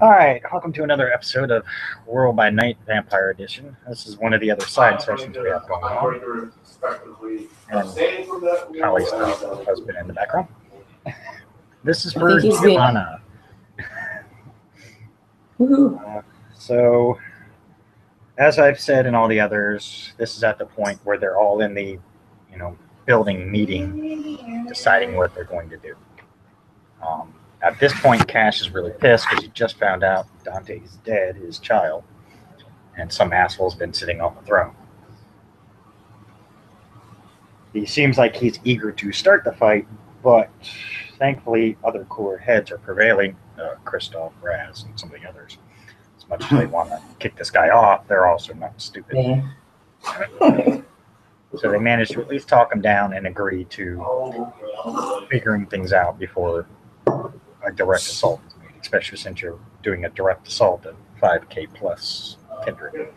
All right, welcome to another episode of World by Night Vampire Edition. This is one of the other side sessions we have going on. And Holly's husband in the background. This is for Giovanna. So, as I've said in all the others, this is at the point where they're all in the, building meeting, deciding what they're going to do. At this point, Cash is really pissed because he just found out Dante's dead, his child, and some asshole's been sitting on the throne. He seems like he's eager to start the fight, but thankfully other cooler heads are prevailing, Christoph, Raz, and some of the others. As much as they want to kick this guy off, they're also not stupid. Yeah. So they managed to at least talk him down and agree to figuring things out before a direct assault, especially since you're doing a direct assault at 5K plus kindred.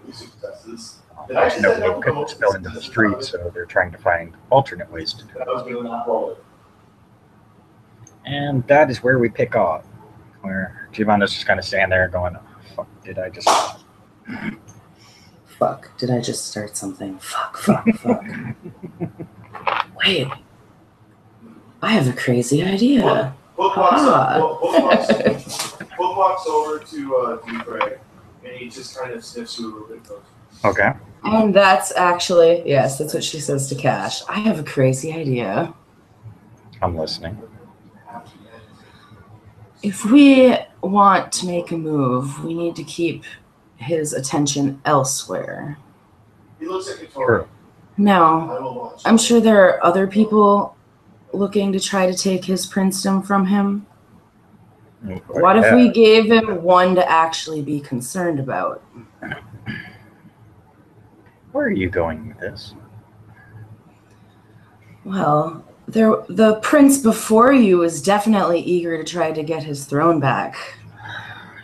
There's no way couldn't spill into the streets, so they're trying to find alternate ways to do it. And that is where we pick off, where Giovanna's just kind of standing there going, fuck, did I just... Fuck, did I just start something? Fuck. Wait, I have a crazy idea. Book walks over to Craig, and he just kind of sniffs you a little bit closer. Okay. And that's actually, yes, that's what she says to Cash. I have a crazy idea. I'm listening. If we want to make a move, we need to keep his attention elsewhere. He looks at Victoria. Now, I'm sure there are other people looking to try to take his princedom from him. What if we gave him one to actually be concerned about? Where are you going with this? Well, the prince before you is definitely eager to try to get his throne back.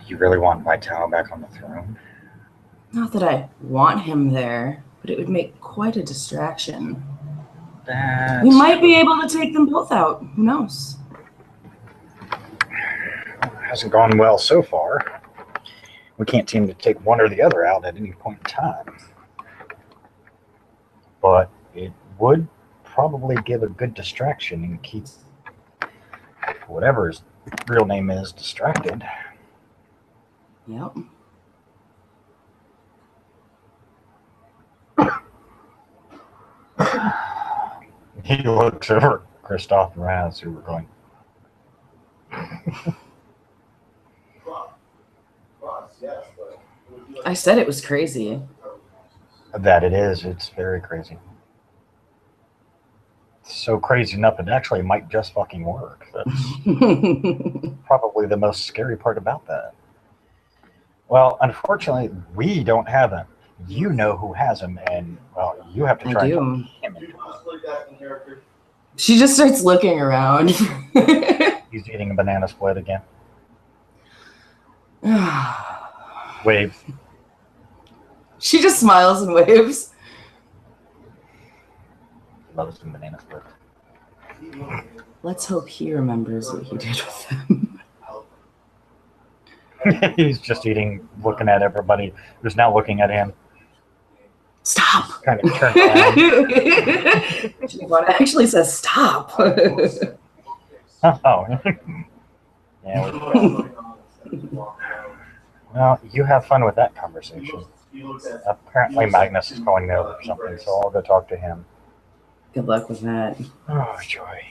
You really want Vital back on the throne? Not that I want him there, but it would make quite a distraction. We might be able to take them both out. Who knows? It hasn't gone well so far. We can't seem to take one or the other out at any point in time. But it would probably give a good distraction and keep whatever his real name is distracted. Yep. He looks over at Christoph and Raz, who were going. I said it was crazy. That it is. It's very crazy. It's so crazy enough it actually might just fucking work. That's probably the most scary part about that. Well, unfortunately, we don't have him. You know who has him, and, well, you have to try to talk him into it. She just starts looking around. He's eating a banana split again. Waves. She just smiles and waves. Loves some banana split. Let's hope he remembers what he did with them. He's just eating, looking at everybody who's now looking at him. Stop! Kind of turns around. Giovanna actually says stop. Oh. Yeah. Well, you have fun with that conversation. Apparently Magnus is calling me over for something, so I'll go talk to him. Good luck with that. Oh, joy.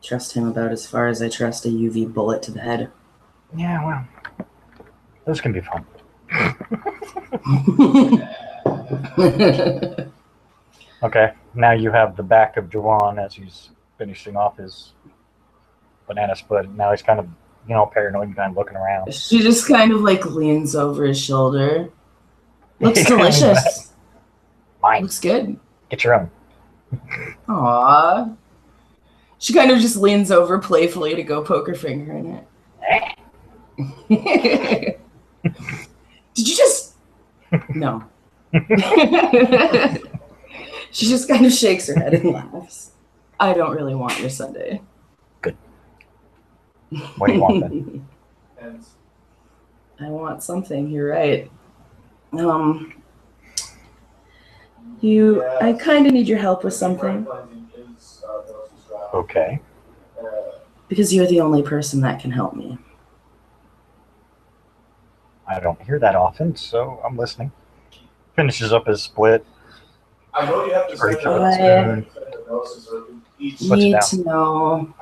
Trust him about as far as I trust a UV bullet to the head. Yeah, well, those can be fun. Okay, now you have the back of Giovanna as he's finishing off his banana split. Now he's kind of, paranoid and kind of looking around. She just kind of leans over his shoulder. Looks delicious. Mine. Looks good. Get your own. Aww. She kind of just leans over playfully to go poke her finger in it. Did you just... No. She just kind of shakes her head and laughs. I don't really want your sundae. Good. What do you want then? I want something. You're right. I kind of need your help with something. Okay. Because you're the only person that can help me. I don't hear that often, so I'm listening. Finishes up his split. I know you have to I need to know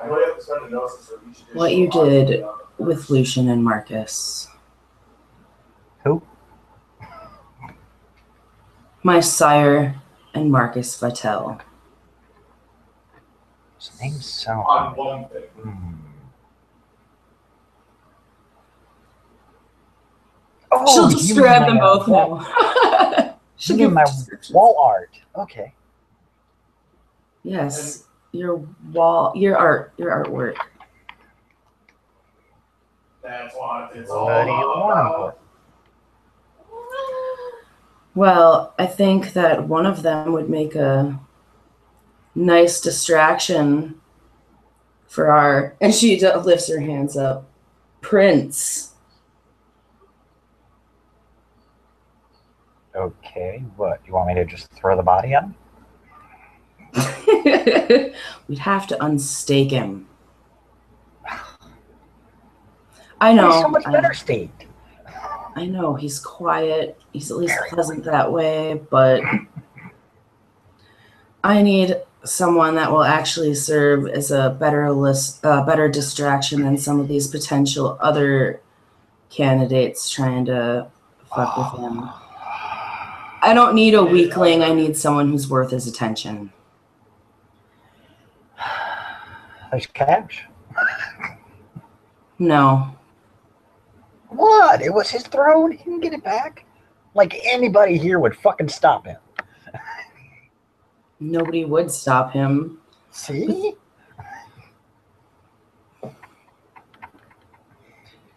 what you did with Lucian and Marcus. Who? My sire and Marcus Vattel. His name sounds. On one thing. Oh, she'll describe them both now. She'll give my wall art. Okay. Yes, your artwork. That's what it's all about. What do you want them for? Well, I think that one of them would make a nice distraction for our, and she lifts her hands up, Prince. Okay, what? You want me to just throw the body at him? We'd have to unstake him. I know. He's so much better staked. I know. He's quiet. He's at least pleasant that way, but I need someone that will actually serve as a better distraction than some of these potential other candidates trying to fuck with him. I don't need a weakling. I need someone who's worth his attention. There's cash. No. What? It was his throne. He can get it back. Like anybody here would fucking stop him. Nobody would stop him. See? But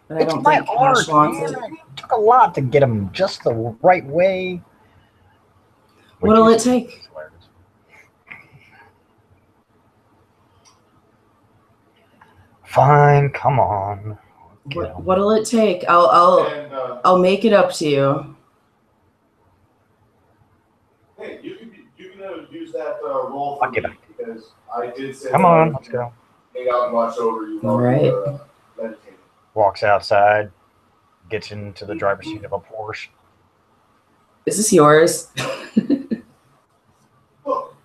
I it's don't my think art, Cash wants it. It took a lot to get him just the right way. What'll it take? Fine, come on. What'll it take? I'll make it up to you. Hey, you can use that role for me because I did say. Come on, let's go. Hang out and watch over you. All right. Meditating. Walks outside, gets into the driver's seat of a Porsche. Is this yours? Look,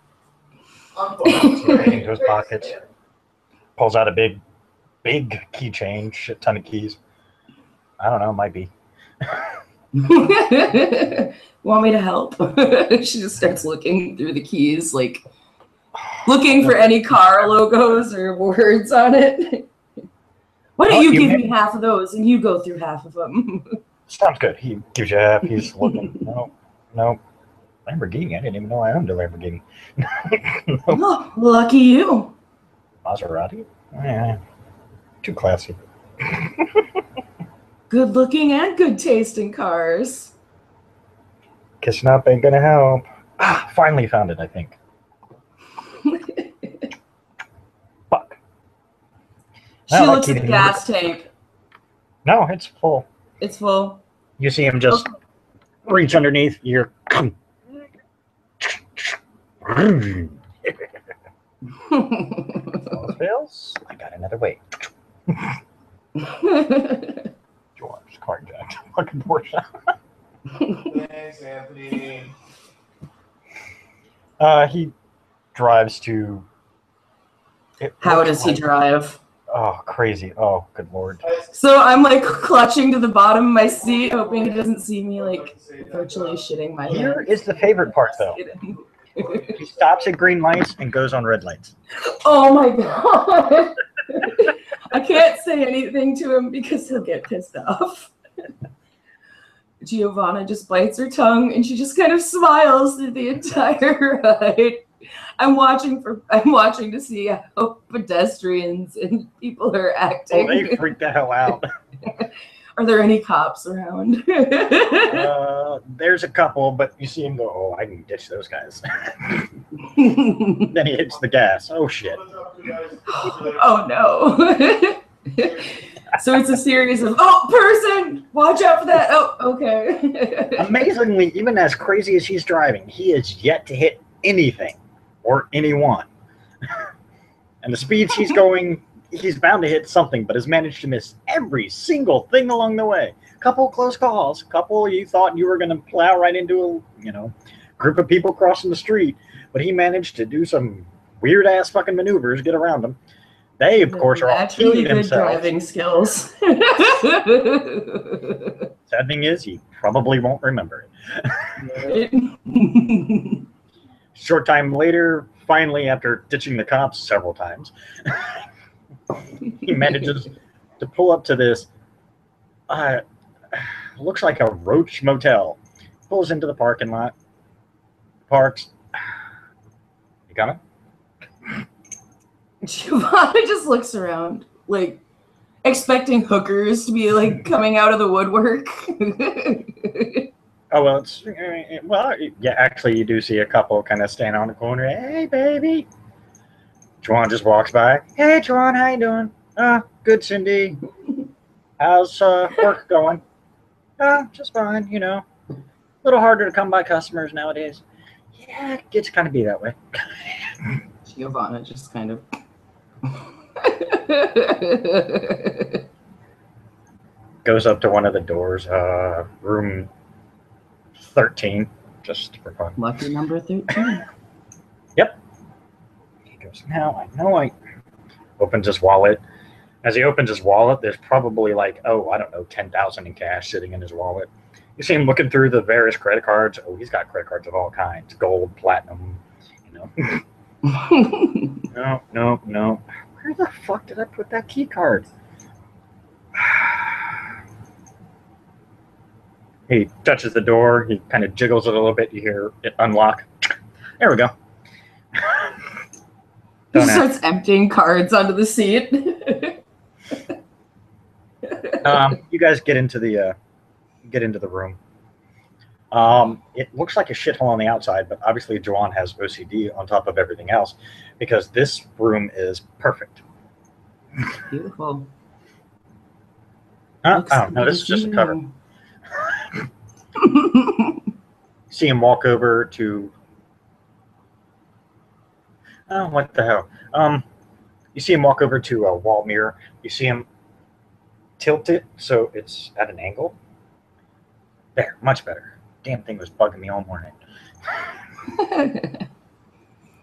I'm into his pockets, pulls out a big keychain, shit ton of keys. I don't know, might be. Want me to help? She just starts looking through the keys, like looking for any car logos or words on it. Why don't you give me half of those and you go through half of them? Sounds good. He gives you half. He's looking. No. Lamborghini. I didn't even know I owned a Lamborghini. Oh, lucky you. Maserati? Yeah. Too classy. Good looking and good taste in cars. Kissing up ain't gonna help. Finally found it, I think. Fuck. She looks at the gas tank. No, it's full. It's full. You see him just reach underneath your. Fails. I got another way. George carjacked fucking Porsche. Thanks, Anthony. He drives to. How does he drive? Oh, crazy. Oh, good lord. So I'm like clutching to the bottom of my seat, hoping he doesn't see me like virtually shitting my Here pants. is the favorite part, though. He stops at green lights and goes on red lights. Oh my god. I can't say anything to him because he'll get pissed off. Giovanna just bites her tongue and she just kind of smiles through the entire ride. I'm watching to see how pedestrians and people are acting. Oh, they freak the hell out. Are there any cops around? There's a couple, but you see him go, oh, I can ditch those guys. Then he hits the gas. Oh, shit. Oh, no. So it's a series of, oh, person, watch out for that. Oh, okay. Amazingly, even as crazy as he's driving, he is yet to hit anything or anyone. And the speeds he's going, he's bound to hit something, but has managed to miss every single thing along the way. Couple close calls, couple you thought you were going to plow right into a, group of people crossing the street, but he managed to do some weird ass fucking maneuvers, get around them. They, of course, are all actually killing good themselves. driving skills. Sad thing is, he probably won't remember it. Short time later, finally, after ditching the cops several times, he manages to pull up to this, looks like a roach motel. Pulls into the parking lot, parks. You coming? Giovanna just looks around, like, expecting hookers to be, like, coming out of the woodwork. Oh, well, yeah, actually, you do see a couple kind of stand on the corner. Hey, baby. Juan just walks by. Hey, Juan, how you doing? Good, Cindy. How's work going? Just fine, A little harder to come by customers nowadays. Yeah, it gets kind of be that way. Giovanna just kind of... Goes up to one of the doors, room 13, just for fun. Lucky number 13. Yep. He goes, now I know I... Opens his wallet. As he opens his wallet, there's probably like, I don't know, 10,000 in cash sitting in his wallet. You see him looking through the various credit cards. Oh, he's got credit cards of all kinds. Gold, platinum, No. Where the fuck did I put that key card? He touches the door. He kind of jiggles it a little bit. You hear it unlock. There we go. He starts emptying cards onto the seat. You guys get into the room. It looks like a shithole on the outside, but obviously Joanne has OCD on top of everything else because this room is perfect. Beautiful. No, this is just a cover. See him walk over to... Oh, what the hell? You see him walk over to a wall mirror. You see him tilt it so it's at an angle. There, much better. Damn thing was bugging me all morning.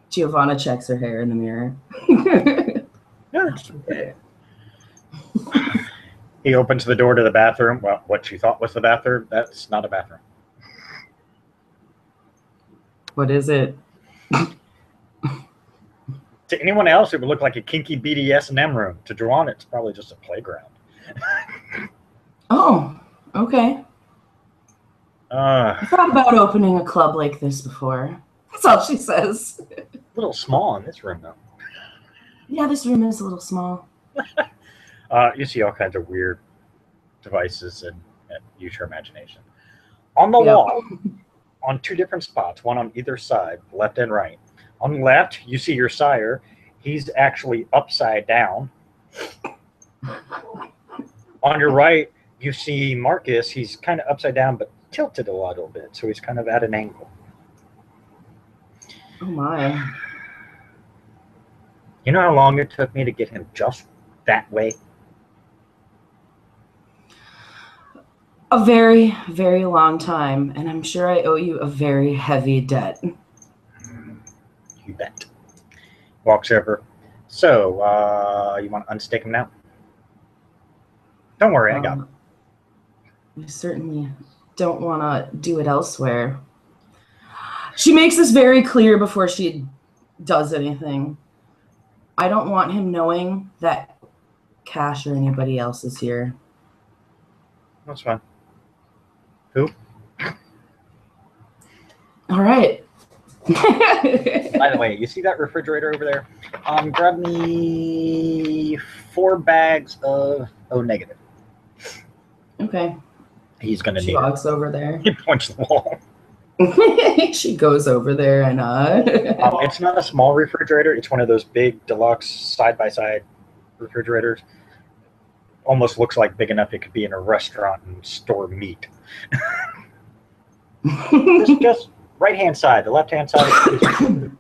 Giovanna checks her hair in the mirror. He opens the door to the bathroom. Well, what you thought was the bathroom, that's not a bathroom. What is it? To anyone else, it would look like a kinky BDSM room. To Joanne, it's probably just a playground. Oh, okay. I thought about opening a club like this before. That's all she says. A little small in this room, though. Yeah, this room is a little small. You see all kinds of weird devices and use your imagination. On the wall, on two different spots, one on either side, left and right. On the left, you see your sire. He's actually upside down. On your right, you see Marcus. He's kind of upside down, but tilted a little bit, so he's kind of at an angle. Oh my. You know how long it took me to get him just that way? A very, very long time, and I'm sure I owe you a very heavy debt. You bet. Walks over. So, you want to unstick him now? Don't worry, I got him. We certainly don't want to do it elsewhere. She makes this very clear before she does anything. I don't want him knowing that Cash or anybody else is here. That's fine. Who? All right. By the way, you see that refrigerator over there? Grab me 4 bags of O negative. Okay. He's gonna need. She walks over there. He points the wall. She goes over there and it's not a small refrigerator. It's one of those big deluxe side by side refrigerators. almost looks like big enough it could be in a restaurant and store meat. just right-hand side. The left-hand side.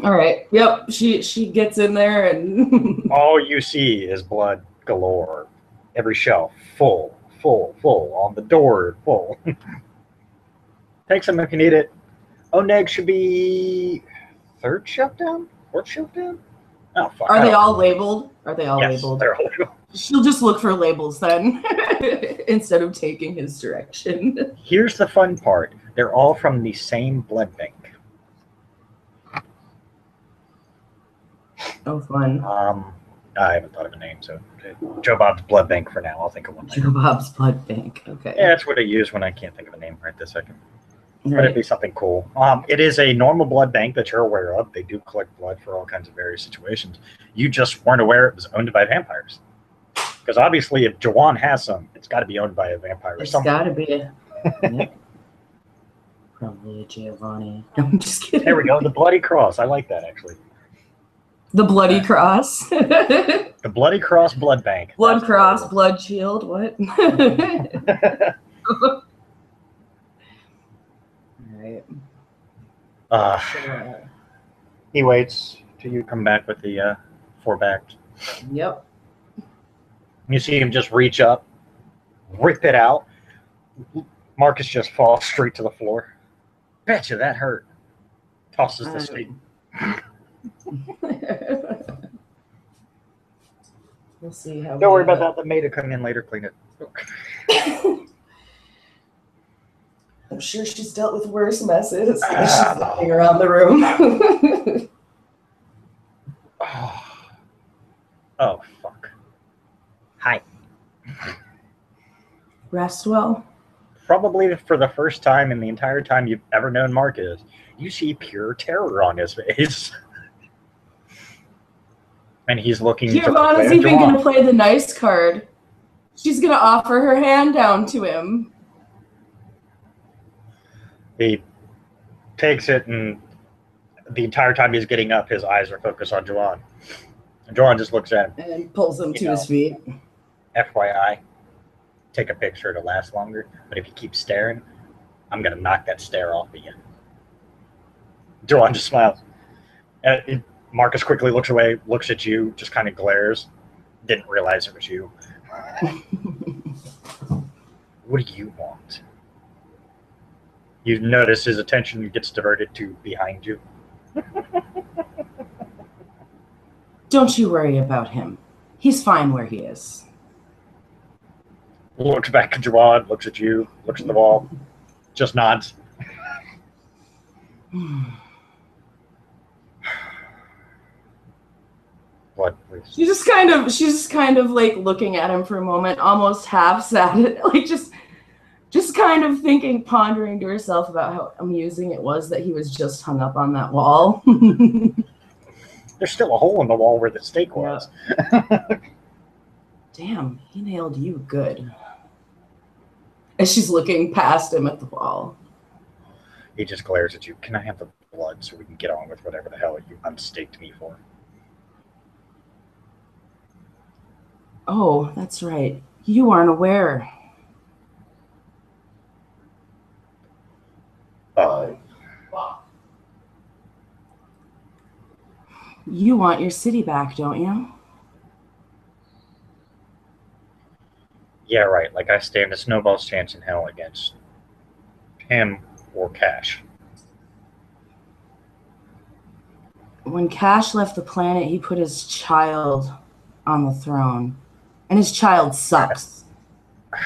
All right. Yep. She gets in there and all you see is blood galore. Every shelf full. On the door full. Take some if you need it. Oneg should be third shelf down? Fourth shelf down? Oh, fuck. Are they all labeled? Are they all yes, labeled? They're all labeled. She'll just look for labels then instead of taking his direction. Here's the fun part. They're all from the same blood bank. Oh, fun. I haven't thought of a name, so Joe Bob's Blood Bank for now. I'll think of one later. Joe Bob's Blood Bank. Okay. Yeah, that's what I use when I can't think of a name right this second. Right. But it'd be something cool. It is a normal blood bank that you're aware of. They do collect blood for all kinds of various situations. You just weren't aware it was owned by vampires. Because obviously, if Giovanna has some, it's got to be owned by a vampire or something. It's got to be. Yep. Probably a Giovanni. No, I'm just kidding. There we go. The Bloody Cross. I like that, actually. The Bloody Cross. The Bloody Cross Blood Bank. Blood Cross, Blood Shield. What? All right. He waits till you come back with the 4-backed. Yep. You see him just reach up, rip it out. Marcus just falls straight to the floor. Betcha that hurt. Tosses the steak. We'll see how. Don't worry about that. The maid will come in later, clean it. I'm sure she's dealt with worse messes. She's looking around the room. Oh, fuck. Hi. Rest well. Probably for the first time in the entire time you've ever known Marcus, you see pure terror on his face. And he's looking. Giovanna's even going to play the nice card. She's going to offer her hand down to him. He takes it, and the entire time he's getting up, his eyes are focused on Giovanna. And Giovanna just looks at him. And pulls him to his feet. FYI, take a picture to last longer, but if you keep staring, I'm going to knock that stare off again. Giovanna just smiles. Marcus quickly looks away, looks at you, just kind of glares. Didn't realize it was you. What do you want? You notice his attention gets diverted to behind you. Don't you worry about him. He's fine where he is. Looks back at Giovanna, looks at you, looks at the wall, just nods. What, please? She's just kind of like looking at him for a moment, almost half sad, like just kind of thinking, pondering to herself about how amusing it was that he was just hung up on that wall. There's still a hole in the wall where the stake was. Yeah. Damn, he nailed you good. As she's looking past him at the wall. He just glares at you. Can I have the blood so we can get on with whatever the hell you unstaked me for? Oh, that's right. You aren't aware. You want your city back, don't you? Yeah, right. Like I stand a snowball's chance in hell against him or Cash. When Cash left the planet, he put his child on the throne. And his child sucks. I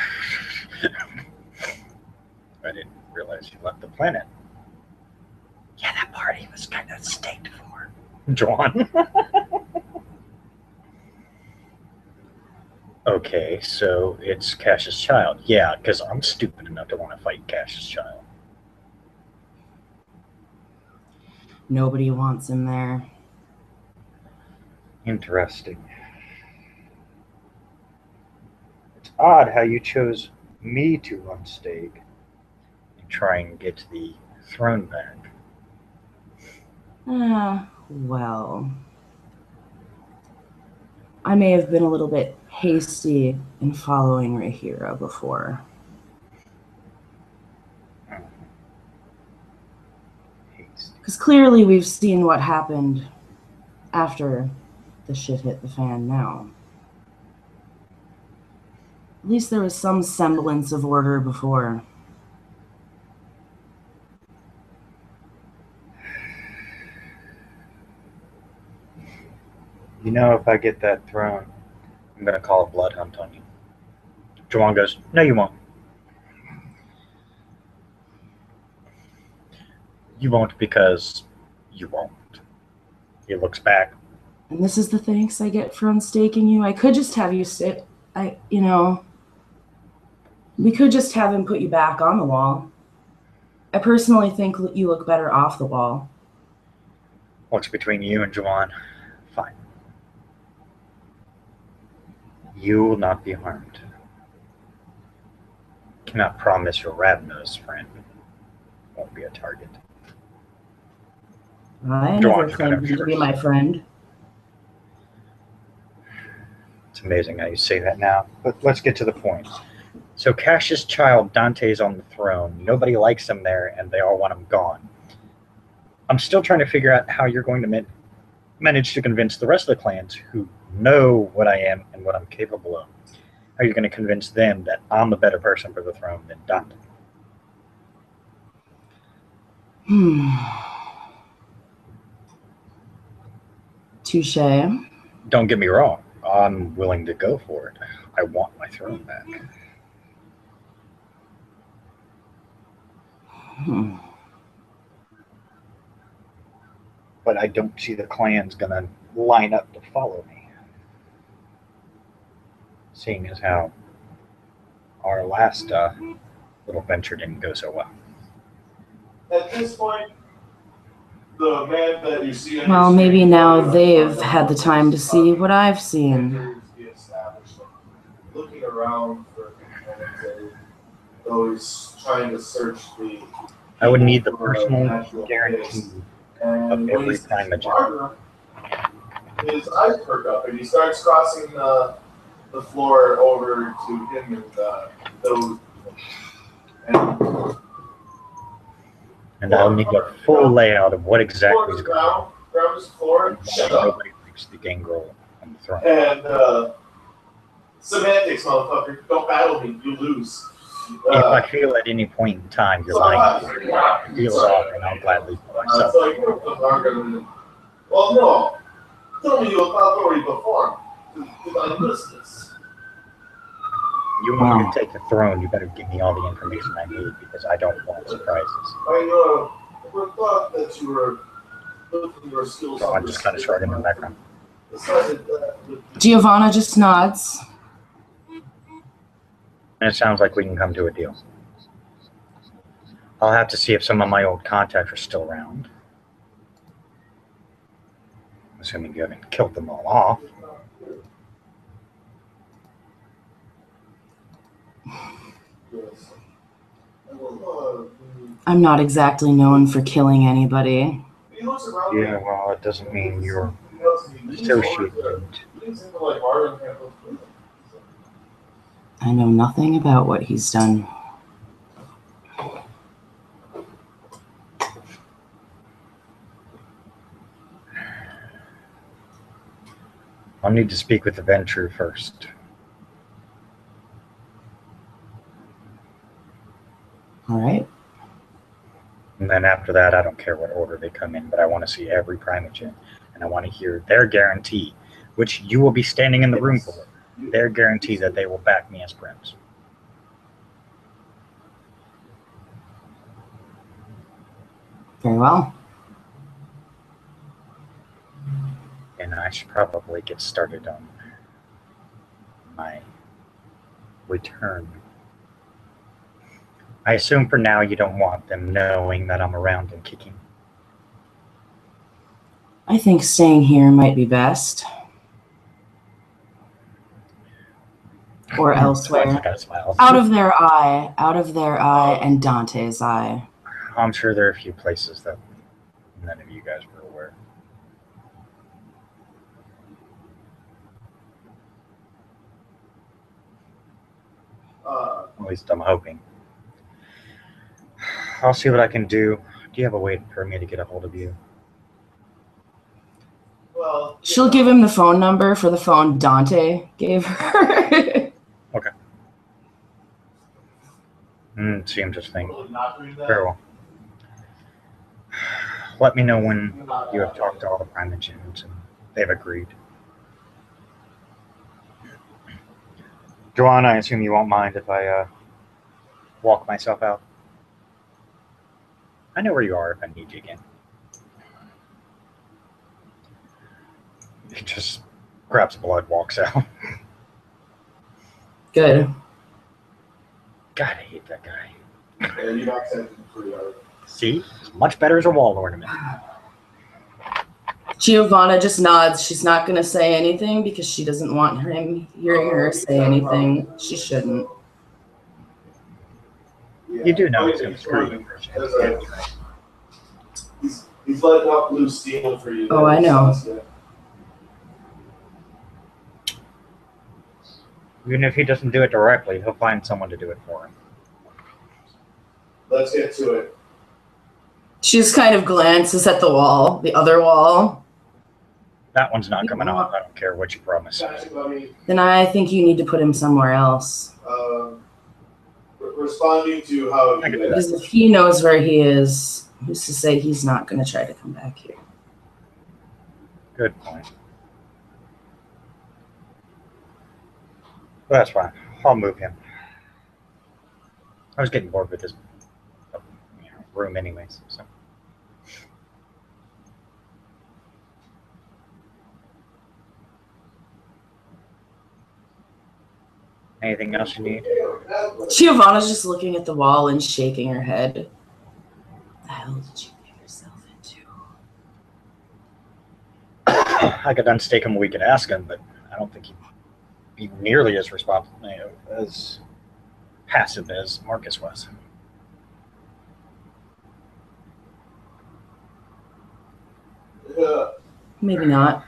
didn't realize you left the planet. Yeah, that party was kind of staked for. John. Okay, so it's Cash's child. Yeah, because I'm stupid enough to want to fight Cash's child. Nobody wants him there. Interesting. It's odd how you chose me to run stake and try and get the throne back. Well. I may have been a little bit hasty in following Rahira before. Because clearly we've seen what happened after the shit hit the fan now. At least there was some semblance of order before. You know, if I get that throne, I'm going to call a blood hunt on you. Giovanna goes, no, you won't. You won't because you won't. He looks back. And this is the thanks I get for unstaking you. I could just have you sit. We could just have him put you back on the wall. I personally think you look better off the wall. What's between you and Giovanna? Fine. You will not be harmed. Cannot promise your Ravna's friend won't be a target. I never claimed him to be my friend. It's amazing how you say that now, but let's get to the point. So Cash's child, Dante's on the throne. Nobody likes him there, and they all want him gone. I'm still trying to figure out how you're going to manage to convince the rest of the clans who know what I am and what I'm capable of. How are you going to convince them that I'm a better person for the throne than Dante? Touche. Don't get me wrong. I'm willing to go for it. I want my throne back. But I don't see the clans going to line up to follow me. Seeing as how our last little venture didn't go so well. At this point, the man that you see. Well, maybe now they've had the time to see what I've seen. Looking around for always trying to search the. I would need the personal guarantee of every time a job. His eyes perk up and he starts crossing the floor over to him and those. And I'll need a full layout of what exactly is going on. Grab his floor. Shut up. Nobody likes the gangrel on the throne. And semantics, motherfucker. Don't battle me. You lose. If I feel at any point in time you're lying, deals off, and I'll gladly put myself. Well, no. Tell me your authority before. Did I miss this? You want me to take the throne, you better give me all the information I need because I don't want surprises. I thought that you were looking your skills. So I'm just kind of shrugging in the background. Giovanna just nods. And it sounds like we can come to a deal. I'll have to see if some of my old contacts are still around. Assuming you haven't killed them all off. I'm not exactly known for killing anybody. Yeah, well, it doesn't mean you're associated. I know nothing about what he's done. I'll need to speak with the Venture first. All right. And then after that, I don't care what order they come in, but I want to see every Primogen, and I want to hear their guarantee, which you will be standing in the room for, their guarantee that they will back me as Prince. Very well. And I should probably get started on my return. I assume for now you don't want them knowing that I'm around and kicking. I think staying here might be best. Or elsewhere. Out of their eye, and Dante's eye. I'm sure there are a few places that none of you guys were aware. At least I'm hoping. I'll see what I can do. Do you have a way for me to get a hold of you? Well, She'll give him the phone number for the phone Dante gave her. Okay. Seems interesting. not doing that. Very well. Let me know when you have talked to all the prime agents and they've agreed. Giovanna, I assume you won't mind if I walk myself out. I know where you are if I need you again. He just grabs blood, walks out. Good. God, I hate that guy. Yeah, you accented pretty hard. See? It's much better as a wall ornament. Giovanna just nods. She's not going to say anything because she doesn't want him hearing her say anything. She shouldn't. You do know he's going to screw you. He's letting off loose steam for you. Oh, I know. Even if he doesn't do it directly, he'll find someone to do it for him. Let's get to it. She just kind of glances at the wall, the other wall. That one's not coming off. I don't care what you promise. Then I think you need to put him somewhere else. Responding to how I can do that. Because if he knows where he is, who's to say he's not going to try to come back here? Good point. Well, that's fine. I'll move him. I was getting bored with this room anyways. So. Anything else you need? Giovanna's just looking at the wall and shaking her head. What the hell did you get yourself into? I could unstake him. We could ask him, but I don't think he'd be nearly as responsible, as passive as Marcus was. Maybe not.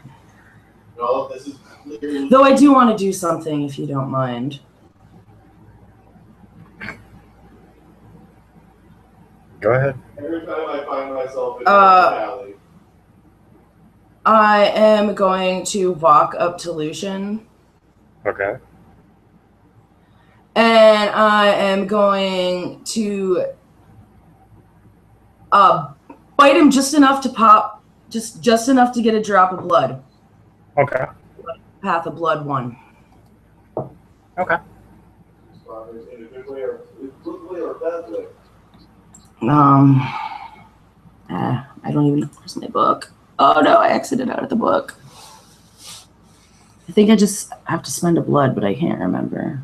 No, this is clear. Though I do want to do something, if you don't mind. Go ahead. Every time I find myself in a valley. I am going to walk up to Lucian. Okay. And I am going to bite him just enough to pop, just enough to get a drop of blood. Okay. Path of blood 1. Okay. In a good way or bad way? I don't even know where's my book. Oh no, I exited out of the book. I think I just have to spend a blood, but I can't remember.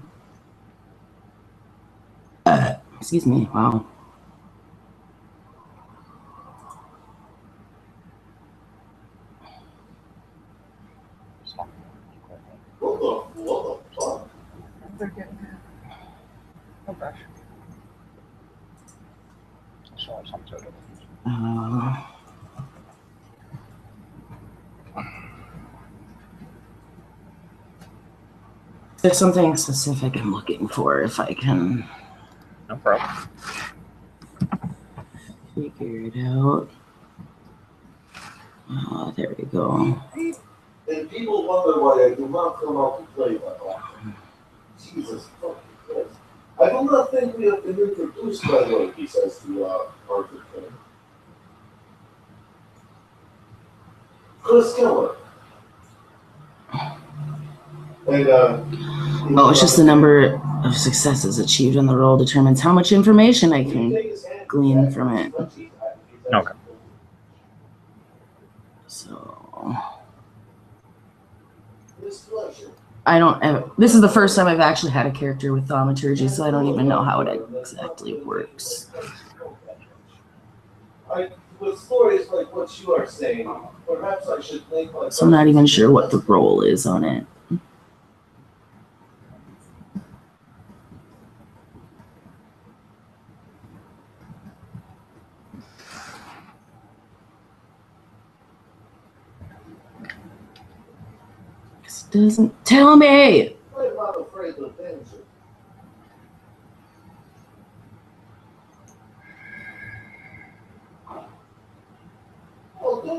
Excuse me. Wow. What the fuck? They're getting it. Oh gosh. I saw some sort of. There's something specific I'm looking for if I can No problem. figure it out. Oh, there we go. And people wonder why I do not come out to play that often. Jesus fucking Christ. I do not think we have been introduced by the way, he says to Arthur King. Chris Keller. And, Oh, it's just the number of successes achieved on the roll determines how much information I can glean from it. Okay. So I don't ever, this is the first time I've actually had a character with thaumaturgy, so I don't even know how it exactly works. With stories like what you are saying, perhaps I should think like. So I'm not even sure what the roll is on it. Doesn't tell me. I'm not afraid of danger.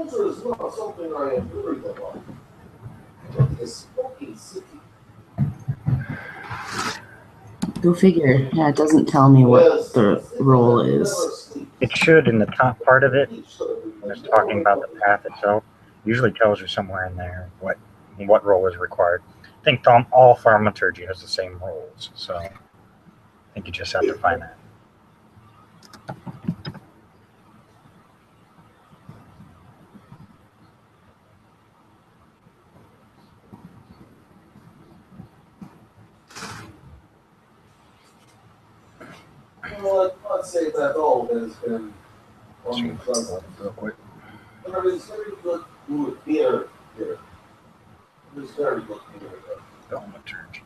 danger is not something I am worried about. This fucking city. Go figure. Yeah, it doesn't tell me what the role is. It should in the top part of it. When it's talking about the path itself, usually tells you somewhere in there what role is required. I think all thaumaturgy has the same roles, so I think you just have to find that. Well, I'd say that all has been unpleasant. Real quick. There is very good food here. There's very good food here. Thaumaturgy.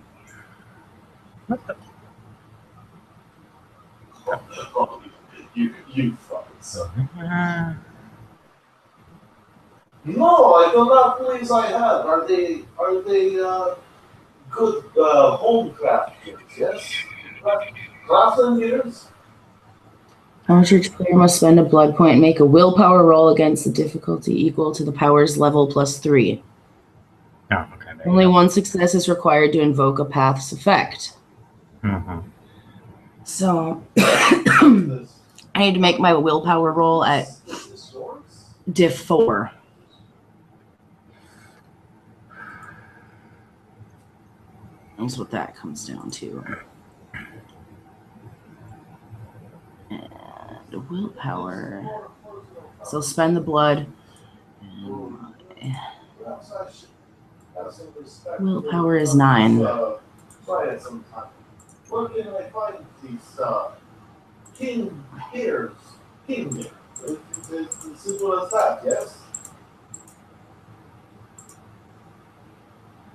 What the? You fucking suck. No, I do not believe I have. Are they good home craft kits? Yes, crafting gears. Thaumaturge player must spend a blood point and make a willpower roll against the difficulty equal to the power's level plus 3. Oh, okay. Only one success is required to invoke a path's effect. Mm-hmm. So I need to make my willpower roll at diff 4. That's what that comes down to. And willpower. So spend the blood. Willpower is 9. Try it sometime. Where can I find these king beers? King beer. It's as simple as that, yes?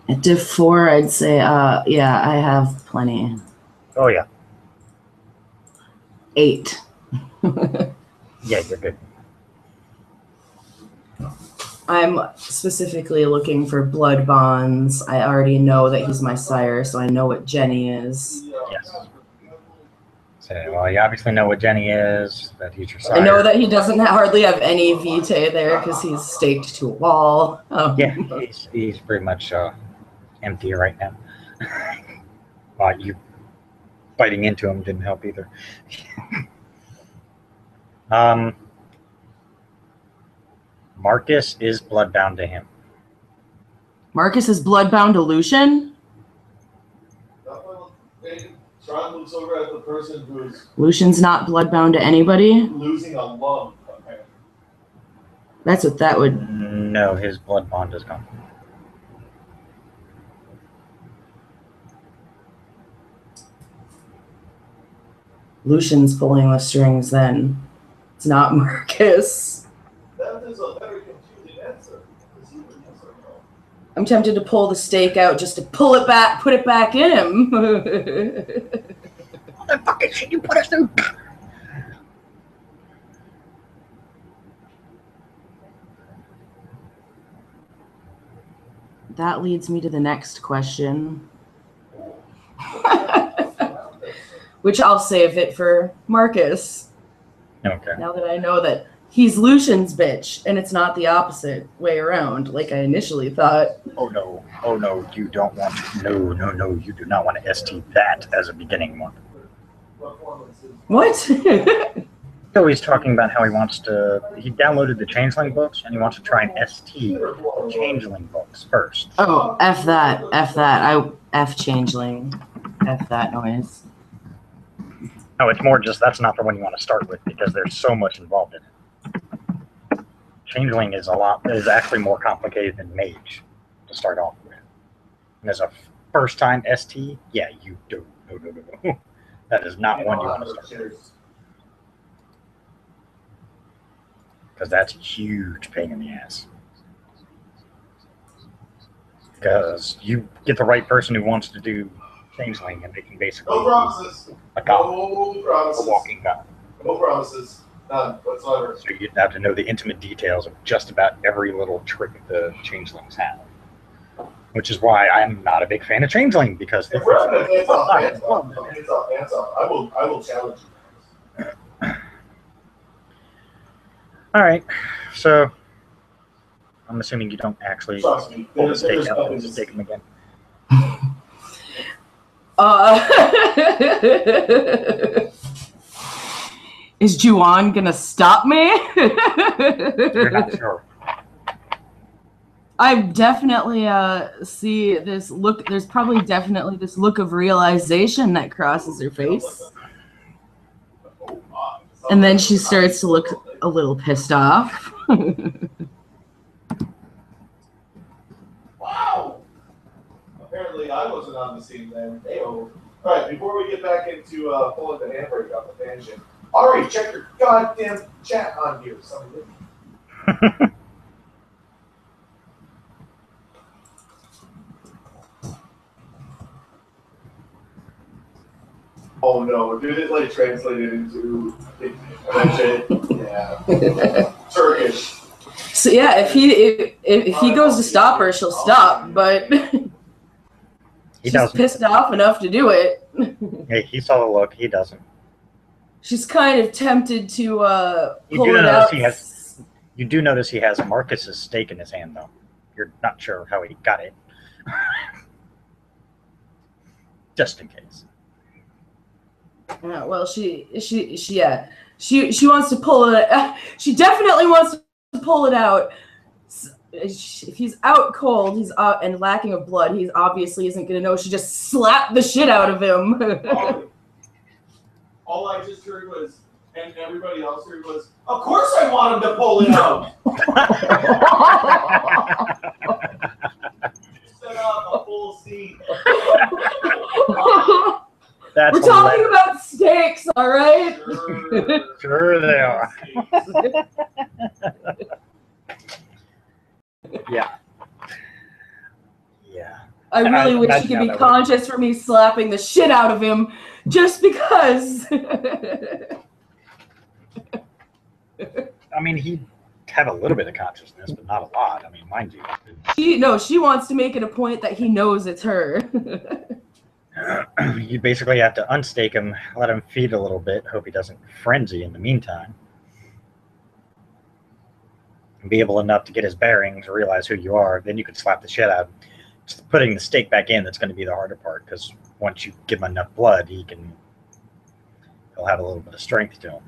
At diff 4, I'd say, yeah, I have plenty. Oh, yeah. 8. Yeah, you're good. I'm specifically looking for blood bonds. I already know that he's my sire, so I know what Jenny is. Yes. So, well, you obviously know what Jenny is, that he's your sire. I know that he doesn't hardly have any vitae there because he's staked to a wall. Yeah, he's pretty much empty right now. You biting into him didn't help either. Marcus is bloodbound to him. Marcus is bloodbound to Lucian? Sean looks over at the person who's Lucian's not bloodbound to anybody? losing a lung. That's what that would... No, his blood bond is gone. Lucian's pulling the strings then. It's not Marcus. That is a very confusing answer. I'm tempted to pull the stake out just to pull it back, put it back in him. What the fucking shit you put us through? That leads me to the next question. Which I'll save it for Marcus. Okay. Now that I know that he's Lucian's bitch and it's not the opposite way around, like I initially thought. Oh no, you don't want to. No, you do not want to ST that as a beginning one. What? So he's talking about how he downloaded the Changeling books and he wants to try and ST the Changeling books first. Oh, F that. F Changeling. F that noise. No, it's more just that's not the one you want to start with because there's so much involved in it. Changeling is actually more complicated than Mage to start off with. And as a first time ST, yeah, you do. No. That is not one you want to start with. Because that's a huge pain in the ass. Because you get the right person who wants to do Changeling and they can basically no promises. A god, no promises. a walking god. No promises. None whatsoever. So you have to know the intimate details of just about every little trick the Changelings have. Which is why I'm not a big fan of Changeling, because Hands up. I will challenge you. All right, so I'm assuming you don't actually Trust me, pull the stake there's out and weapons. stake him again. Is Juan gonna stop me? You're not sure. I definitely see this look. There's probably definitely this look of realization that crosses her face. And then she starts to look a little pissed off. Wow! Apparently I wasn't on the scene then. Hey-oh. Alright, before we get back into pulling the handbrake off the tangent, Ari, check your goddamn chat on here. Somebody. Oh no, did it like translated into Turkish? So yeah, if he goes to stop her, she'll stop, but she's pissed off enough to do it. Hey, he saw the look. He doesn't. She's kind of tempted to pull it out. You do notice he has Marcus's stake in his hand, though. You're not sure how he got it. Just in case. Yeah, well, she wants to pull it. She definitely wants to pull it out. If he's out cold, he's out and lacking of blood, he obviously isn't going to know. She just slapped the shit out of him. All I just heard was, and everybody else heard was, of course I want him to pull it out. Set up a full scene. We're talking about steaks, all right? Sure they are. Yeah. Yeah. I really wish he could be conscious for me slapping the shit out of him just because. I mean, he'd have a little bit of consciousness, but not a lot. I mean, mind you. She wants to make it a point that he knows it's her. You basically have to unstake him, let him feed a little bit, hope he doesn't frenzy in the meantime. And be able enough to get his bearings, realize who you are, then you can slap the shit out of him. Just putting the stake back in, that's going to be the harder part, because once you give him enough blood, he'll have a little bit of strength to him.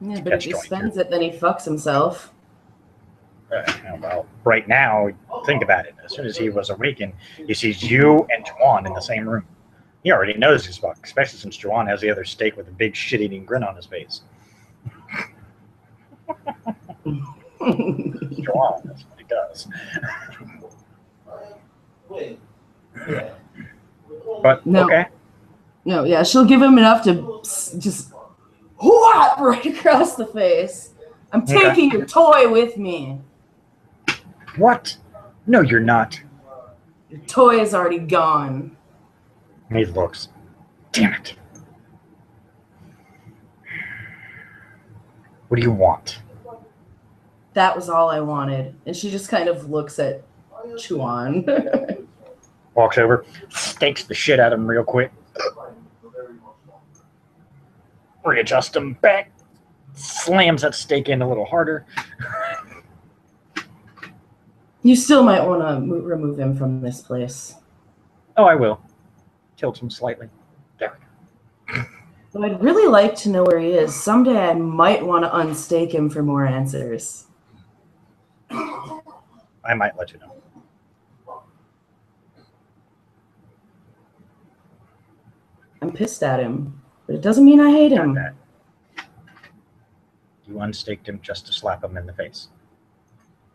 Yeah, but if he spends it, then he fucks himself. Well, right now, think about it. As soon as he was awakened, he sees you and Juan in the same room. He already knows he's fucked, especially since Juan has the other stake with a big shit-eating grin on his face. Juan, that's what he does. But, no. Okay. No, yeah, she'll give him enough to just whop right across the face. I'm taking your toy with me. What? No, you're not. Your toy is already gone. He looks. Damn it. What do you want? That was all I wanted. And she just kind of looks at Chuan. Walks over, stakes the shit out of him real quick. Readjust him back. Slams that stake in a little harder. You still might want to remove him from this place. Oh, I will. Tilt him slightly. There we go. But I'd really like to know where he is. Someday I might want to unstake him for more answers. I might let you know. I'm pissed at him, but it doesn't mean I hate him. You unstaked him just to slap him in the face.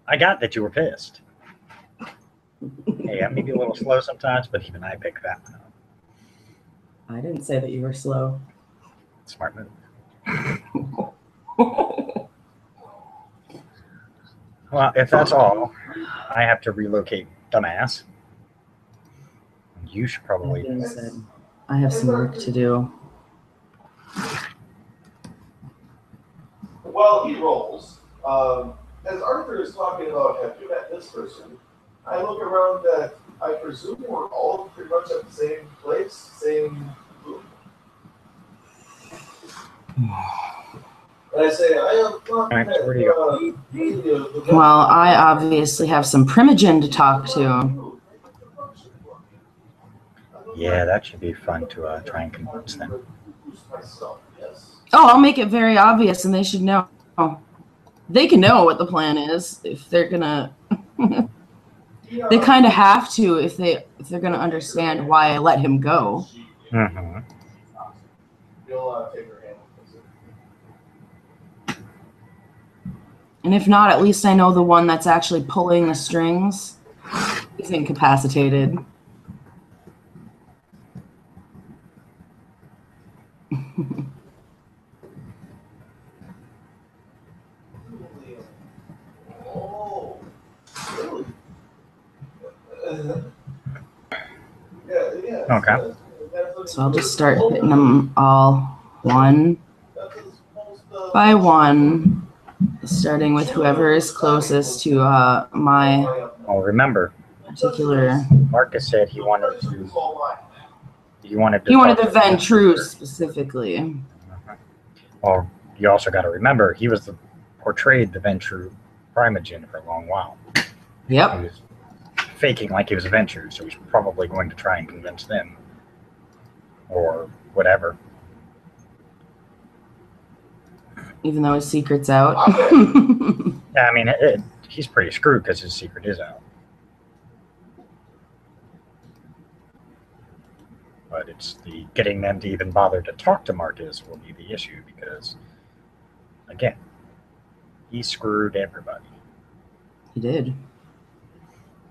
I got that you were pissed. Hey, I may be a little slow sometimes, but even I pick that one up. I didn't say that you were slow. Smart move. Well, if that's all, I have to relocate, dumbass. You should probably... I have some work to do. While he rolls, as Arthur is talking about, have you met this person? I look around at, I presume we're all pretty much at the same place, same room. And I say, I am not. Alright, so where do you go? Well, I obviously have some Primogen to talk to. Yeah, that should be fun to try and convince them. Oh, I'll make it very obvious, and they should know. They can know what the plan is if they're gonna. They kind of have to if they're gonna understand why I let him go. Mm-hmm. And if not, at least I know the one that's actually pulling the strings is incapacitated. Okay. So I'll just start hitting them all one by one, starting with whoever is closest to my Well, remember, particular. Marcus said he wanted to. He wanted the Ventrue specifically. Well, you also got to remember he was portrayed the Ventrue Primogen for a long while. Yep. He was faking like he was a Ventrue, so he's probably going to try and convince them, or whatever. Even though his secret's out. I mean, he's pretty screwed because his secret is out. But it's the getting them to even bother to talk to Marcus will be the issue because, again, he screwed everybody. He did.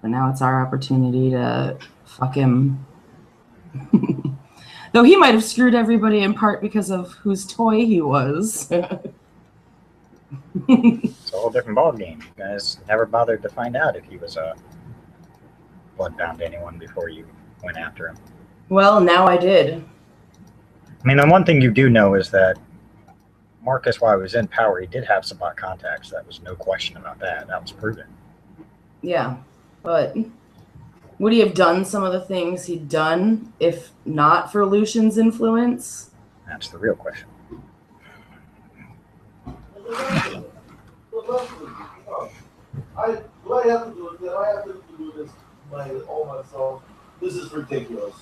But now it's our opportunity to fuck him. Though he might have screwed everybody in part because of whose toy he was. It's a whole different ballgame. You guys never bothered to find out if he was bloodbound to anyone before you went after him. Well, now I did. I mean, the one thing you do know is that Marcus, while he was in power, he did have some bot contacts. That was no question about that. That was proven. Yeah, but would he have done some of the things he'd done if not for Lucian's influence? That's the real question. Do I have to do this all myself? This is ridiculous.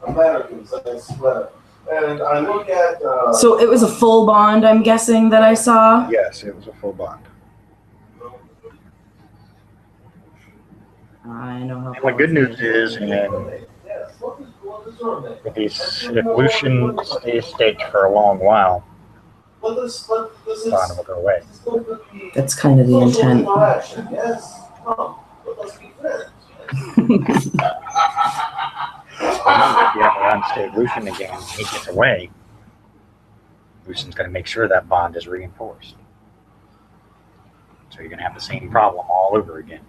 Americans, I swear. And I look at. So it was a full bond, I'm guessing, that I saw? Yes, it was a full bond. I know how. And the good news is, if Lucian stays staked for a long while, bond will go away. That's kind of the intent. Yes, let's be friends. If you ever unstay Lucian again and he gets away, Lucian's going to make sure that bond is reinforced. So you're going to have the same problem all over again.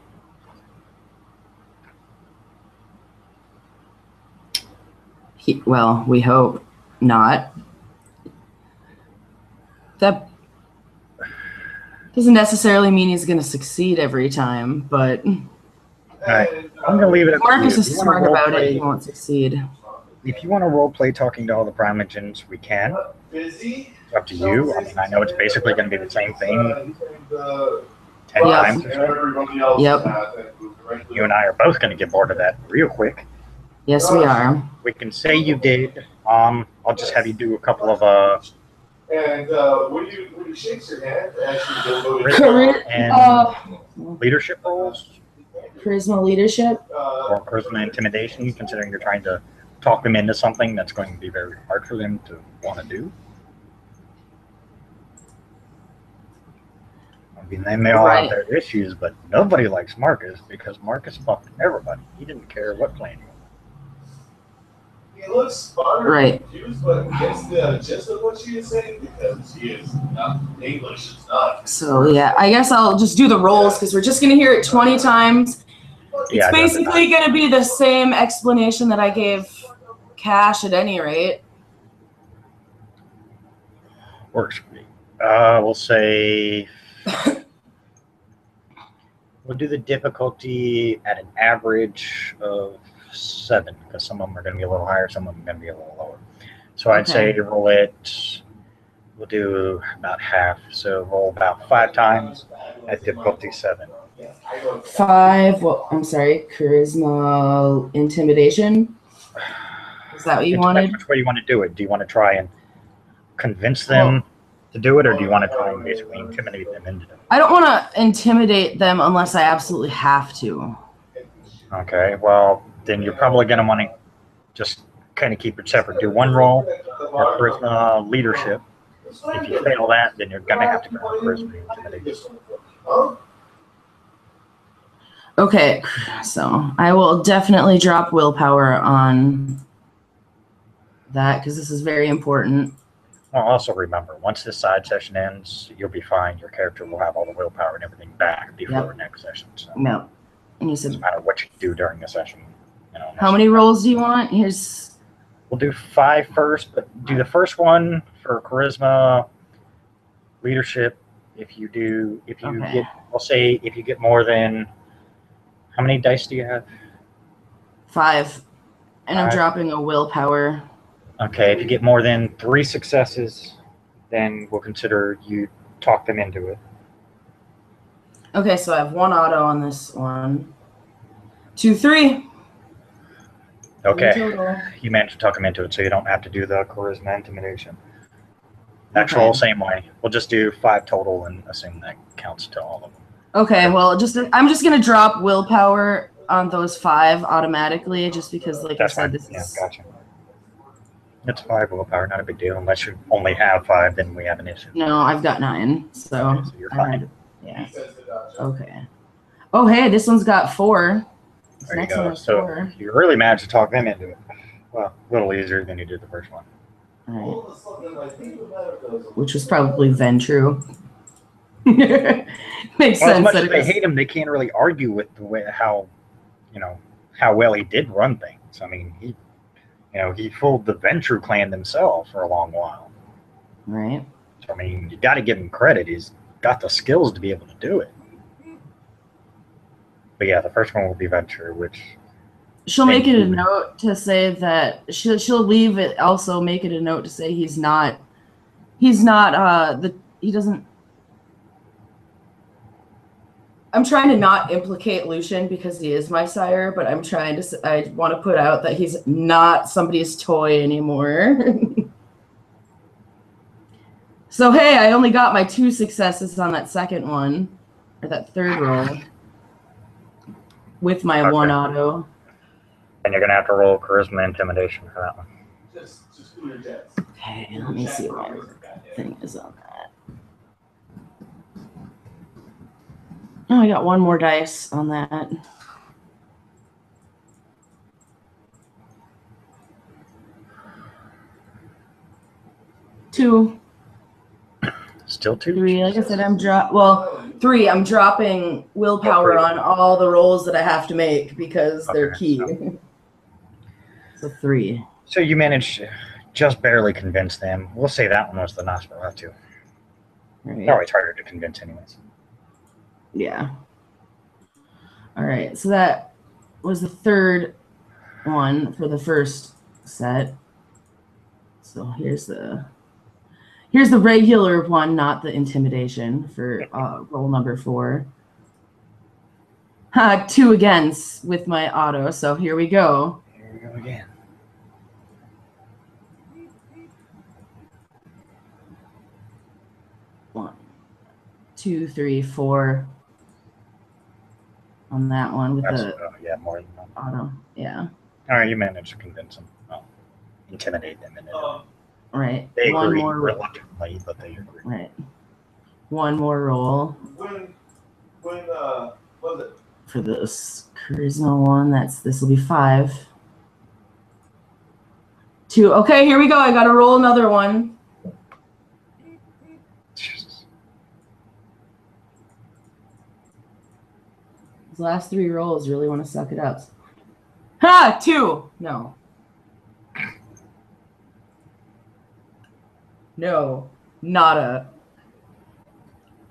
Well, we hope not. That doesn't necessarily mean he's going to succeed every time, but... All right, I'm going to leave it up to you. Marcus is smart about it. He won't succeed. If you want to roleplay talking to all the Primogens, we can. It's up to you. I mean, I know it's basically going to be the same thing 10 times or so. Yep. You and I are both going to get bored of that real quick. Yes, we are. We can say you did. I'll just have you do a couple of and when you shake your hand, Charisma and leadership roles. Charisma leadership. Or charisma intimidation, considering you're trying to talk them into something that's going to be very hard for them to want to do. I mean, they may all have their issues, but nobody likes Marcus because Marcus fucked everybody. He didn't care what plan you were. He looks smart, right? Confused, but gets the gist of what she is saying because she is not English. It's not. So yeah, I guess I'll just do the roles because we're just gonna hear it 20 times. It's basically gonna be the same explanation that I gave Cash at any rate. Works for me. We'll say we'll do the difficulty at an average of 7 because some of them are going to be a little higher, some of them are going to be a little lower. So I'd say roll it We'll do about half. So roll about 5 times at difficulty 7. 5. Well, I'm sorry. Charisma, intimidation. Is that what you wanted? Which way you want to do it? Do you want to try and convince them to do it, or do you want to try and basically intimidate them into it? I don't want to intimidate them unless I absolutely have to. Okay, well, then you're probably going to want to just kind of keep it separate. Do 1 roll for charisma leadership. If you fail that, then you're going to have to go charisma intimidation. Okay, so I will definitely drop willpower on that because this is very important. Well, also remember, once this side session ends, you'll be fine. Your character will have all the willpower and everything back before next session. So no, and you said doesn't matter what you do during the session. How many rolls do you want? We'll do 5 first, but do the first one for charisma leadership. If you get, I'll say if you get more than, how many dice do you have? 5, and I'm dropping a willpower. Okay, if you get more than 3 successes, then we'll consider you talk them into it. Okay, so I have 1 auto on this one. 2, 3. Okay, you managed to talk them into it, so you don't have to do the charisma intimidation. Next roll, same way. We'll just do 5 total and assume that counts to all of them. Okay, well, I'm just gonna drop willpower on those 5 automatically, just because, like I said, this is. Gotcha. It's 5 willpower, not a big deal. Unless you only have 5, then we have an issue. No, I've got 9, so. Okay, so you're fine. Yeah. Okay. Oh, hey, this one's got 4. There you go. So you really managed to talk them into it. Well, a little easier than you did the first one. All right. Which was probably Ventru. Makes sense. As much as they hate him, they can't really argue with the way how well he did run things. I mean, he fooled the Ventru clan themselves for a long while. Right. So, I mean, you got to give him credit. He's got the skills to be able to do it. But yeah, the first one will be Ventru, which she'll make it a note to say that she'll leave it. Also, make it a note to say he doesn't. I'm trying to not implicate Lucian because he is my sire, but I want to put out that he's not somebody's toy anymore. So, hey, I only got my 2 successes on that second one, or that third roll, with my 1 auto. And you're going to have to roll charisma intimidation for that one. Just do your jets. Okay, let me see what my thing is on that. Oh, I got 1 more dice on that. Two. Still 2? 3. Like I said, 3. I'm dropping willpower on all the rolls that I have to make because they're key. So 3. So you managed to just barely convince them. We'll say that one was the Nosferatu. Right. Always harder to convince anyways. Yeah. All right. So that was the third one for the first set. So here's the regular one, not the intimidation for roll number 4. 2 against with my auto. So here we go. Here we go again. One, 2, 3, 4 on that one with more than that. Auto. Yeah. All right, you managed to convince them. Well, intimidate them into right. They one agree more reluctantly, but they agree. Right. 1 more roll. When was it? For this charisma one, this will be 5. 2. Okay, here we go. I got to roll another one. These last 3 rolls really want to suck it up. 2. No. No. Nada.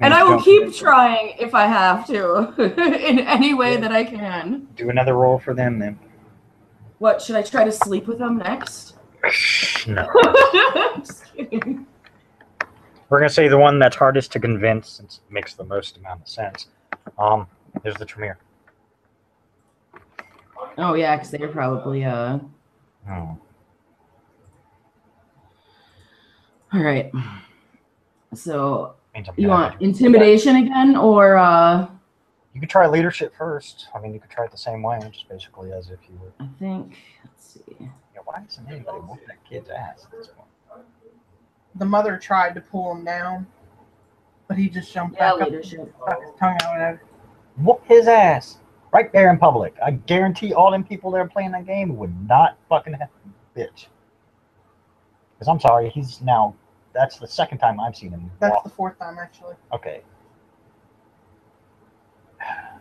And I will keep trying if I have to, in any way that I can. Do another roll for them then. What, should I try to sleep with them next? No. Just kidding. We're gonna say the one that's hardest to convince, since it makes the most amount of sense. Is the Tremere. Oh yeah, because they're probably Oh. All right. So you want intimidation again, or You could try leadership first. I mean, you could try it the same way, just basically as if you were. I think. Let's see. Yeah, why isn't anybody whooping that kid's ass at this point? The mother tried to pull him down, but he just jumped Yeah, back leadership. up, stuck his tongue out at it. Whoop his ass right there in public. I guarantee all them people that are playing that game would not fucking have bitch. Because I'm sorry, he's now. That's the second time I've seen him. That's walk. the fourth time, actually. Okay.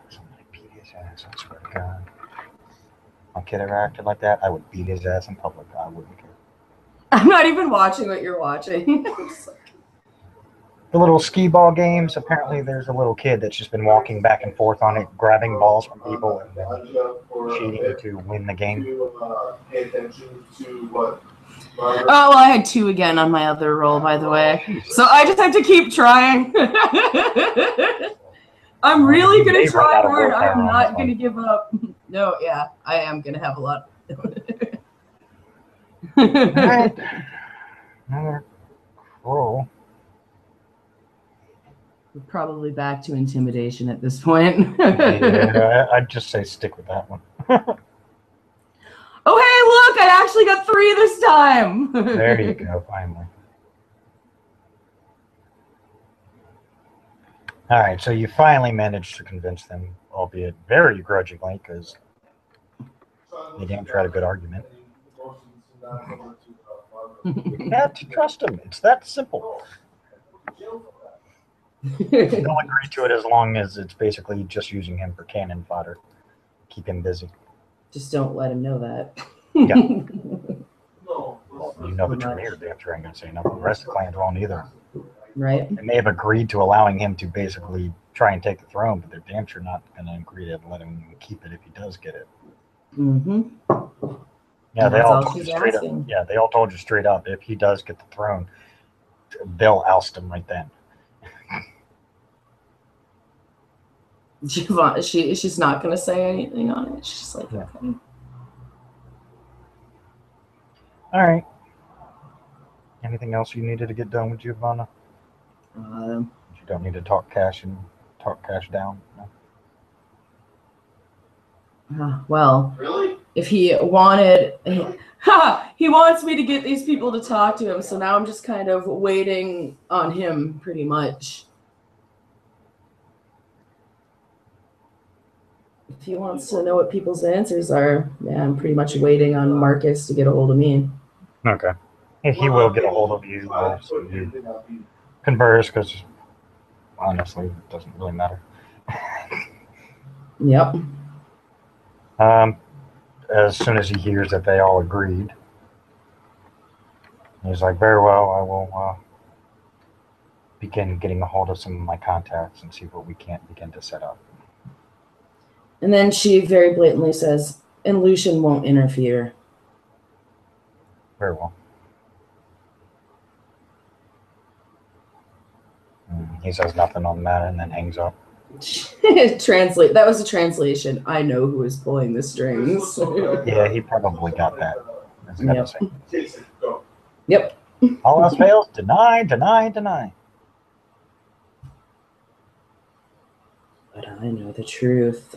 Somebody beat his ass, I swear to God. If my kid ever acted like that, I would beat his ass in public. I wouldn't care. I'm not even watching what you're watching. The little skee ball games, apparently there's a little kid that's just been walking back and forth on it, grabbing balls from people and then cheating to win the game. Pay attention to what. Oh, well, I had 2 again on my other roll, by the way. So I just have to keep trying. I'm really going to try hard. I'm not going to give up. No, yeah, I am going to have a lot. All right. Another roll. We're probably back to intimidation at this point. Yeah, I'd just say stick with that one. Oh, hey, look, I actually got 3 this time. There you go, finally. All right, so you finally managed to convince them, albeit very grudgingly, because they damn sure had a good argument. You have to trust them. It's that simple. They'll agree to it as long as it's basically just using him for cannon fodder. Keep him busy. Just don't let him know that. Yeah. Well, you know the Tremere damn sure ain't gonna say nothing. The rest of the clans won't either. Right. They may have agreed to allowing him to basically try and take the throne, but they're damn sure not gonna agree to let him keep it if he does get it. Mm-hmm. Yeah, And they that's all all told you she's straight up. asking. Yeah, they all told you straight up. If he does get the throne, they'll oust him right then. Giovanna, she's not going to say anything on it. She's just like, Yeah. okay. All right. Anything else you needed to get done with Giovanna? You don't need to talk cash down. No? Well, Really? if he wanted, he wants me to get these people to talk to him. So now I'm just kind of waiting on him, pretty much. If he wants to know what people's answers are, yeah, I'm pretty much waiting on Marcus to get a hold of me. Okay. He will get a hold of you. So you converse, because honestly, it doesn't really matter. Yep. As soon as he hears that they all agreed, he's like, very well, I will begin getting a hold of some of my contacts and see what we can't begin to set up. And then she very blatantly says, and Lucian won't interfere. Very well. He says nothing on the matter and then hangs up. Translate. That was a translation. I know who is pulling the strings. Yeah, he probably got that. That's Yep. say. Yep. All else fails, deny, deny, deny. But I know the truth.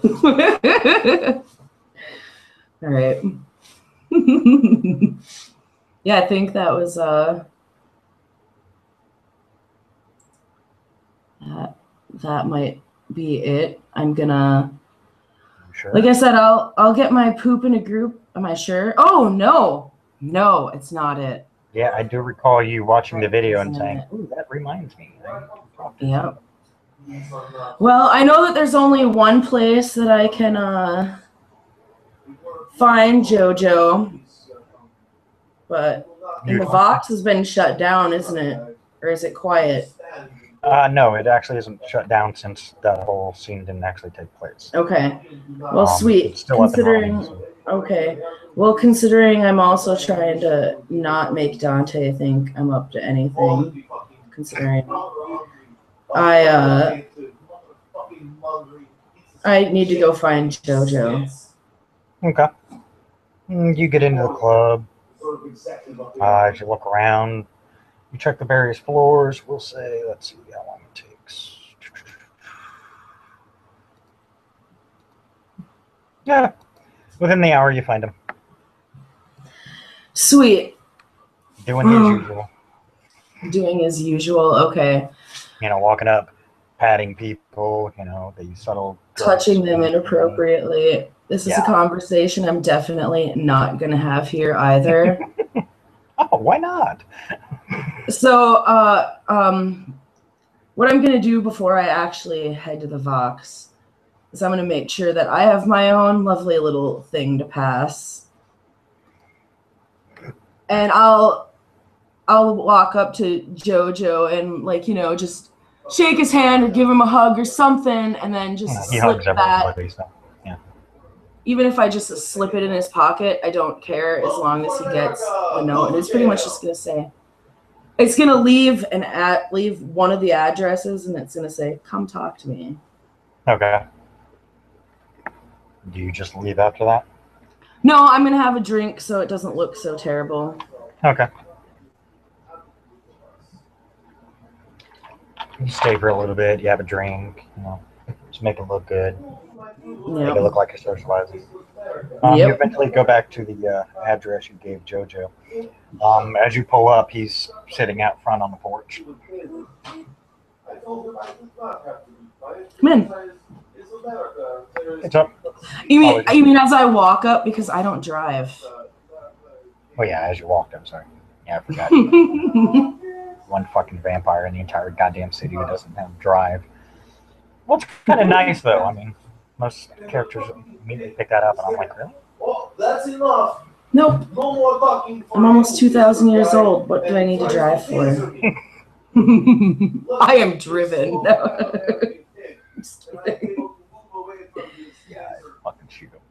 All right. Yeah, I think that was that might be it. I'm gonna, Sure. like I said, I'll get my poop in a group. Am I sure? Oh no, it's not it. Yeah, I do recall you watching the video and saying, "Ooh, that reminds me." Yep. Well, I know that there's only one place that I can find JoJo, but and the Vox has been shut down, isn't it? Or is it quiet? No, it actually isn't shut down since that whole scene didn't actually take place. Okay. Well, sweet. It's still up and running, Considering, okay. Well, considering I'm also trying to not make Dante think I'm up to anything, considering I need to go find JoJo. Okay. You get into the club. As you look around, you check the various floors. We'll say, let's see how long it takes. Yeah. Within the hour, you find him. Sweet. Doing his usual. Doing as usual. Okay. Walking up, patting people, the subtle... Touching them inappropriately. This is a conversation I'm definitely not going to have here either. Oh, why not? So, what I'm going to do before I actually head to the Vox is I'm going to make sure that I have my own lovely little thing to pass. And I'll walk up to JoJo and just shake his hand or give him a hug or something, and then just slip that. So, yeah. Even if I just slip it in his pocket, I don't care as long as he gets the note. And it's pretty much just gonna say, it's gonna leave one of the addresses, and it's gonna say, "Come talk to me." Okay. Do you just leave after that? No, I'm gonna have a drink so it doesn't look so terrible. Okay. You stay for a little bit. You have a drink. Just make it look good. Yep. Make it look like you're socializing. You eventually go back to the address you gave JoJo. As you pull up, he's sitting out front on the porch. Come in. What's up? You mean as I walk up, because I don't drive? Oh yeah, as you walked up. Sorry. Yeah, I forgot. One fucking vampire in the entire goddamn city who doesn't have drive. Well, it's kind of nice though. I mean, most characters immediately pick that up, and I'm like, really? Well, that's enough. Nope. No more talking. I'm almost 2,000 years old. What do I need to drive for? I am driven. Yeah, fucking shoot him.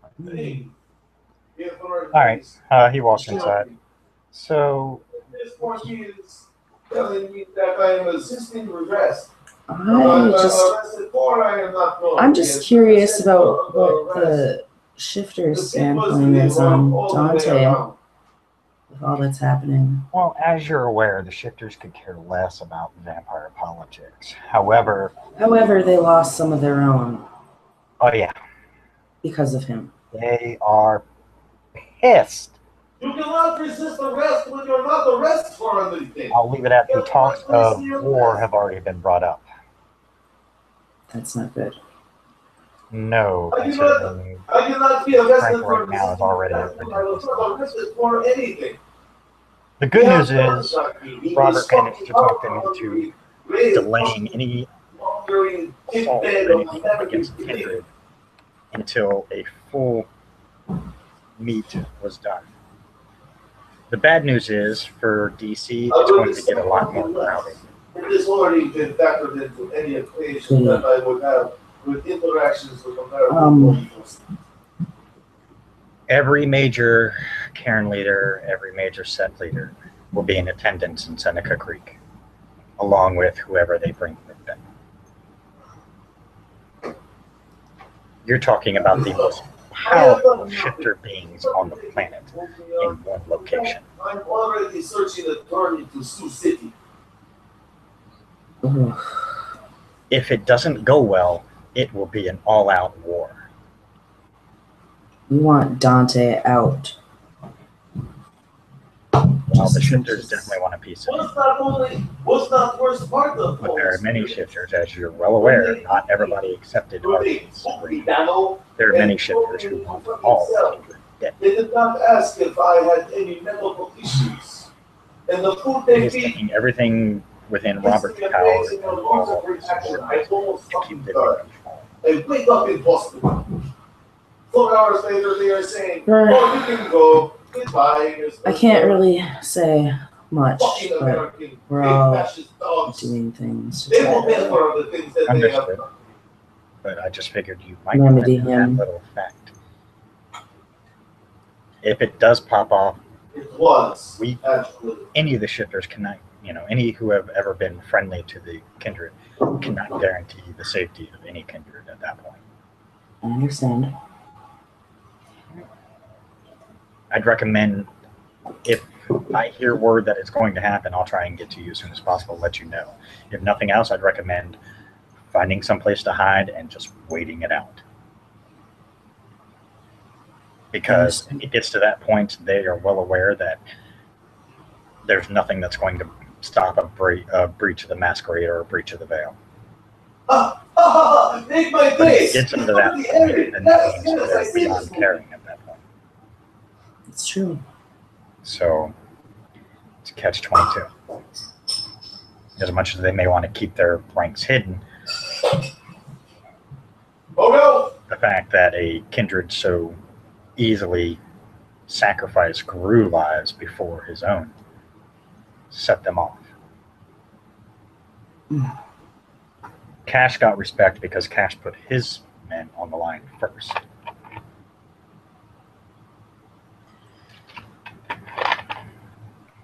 All right, he walks inside. So. This porky is telling me that I am assisting regress. I'm just curious about what the shifter's standpoint is on Dante with all that's happening. Well, as you're aware, the shifters could care less about vampire politics. However, they lost some of their own. Oh yeah. Because of him. They are pissed. You cannot resist arrest when you're not arrested for anything. I'll leave it at the talks of war have already been brought up. That's not good. No, I cannot be arrested right now is already for anything. The good news is Robert managed to talk them into delaying any assault or anything against Kindred until a full meet was done. The bad news is for DC, it's going to get a lot more crowded. It has already been factored into any equation that I would have with interactions with American people. Every major cairn leader, every major set leader will be in attendance in Seneca Creek, along with whoever they bring with them. You're talking about the most powerful shifter beings on the planet in one location. I'm already searching a journey to Sioux City. If it doesn't go well, it will be an all-out war. We want Dante out. Well, the shifters definitely want a piece of it. What's not worst part of But there are many shifters, as you're well aware. Not everybody accepted Arcade's agreement. There are many shifters who want all Kindred dead. They did not ask if I had any medical issues. And the food they He's taking everything within Robert's power and all of his subordinates to keep them in control. They wake up in hospital. 4 hours later, they are saying, "Oh, you can go. Goodbye." I can't really say much, but we're all doing things to try to Understood. But I just figured you might remedy have that him. little fact. If it does pop off, It was any of the shifters any who have ever been friendly to the kindred cannot guarantee the safety of any kindred at that point. I understand. I'd recommend, if I hear word that it's going to happen, I'll try and get to you as soon as possible, let you know. If nothing else, I'd recommend finding someplace to hide and just waiting it out. Because it gets to that point, they are well aware that there's nothing that's going to stop a breach of the masquerade or a breach of the veil. Make my But if face! it gets into that point, then that means they're beyond caring at that point. It's true. So it's a catch-22. As much as they may want to keep their ranks hidden, the fact that a kindred so easily sacrificed Guru lives before his own set them off. Cash got respect because Cash put his men on the line first.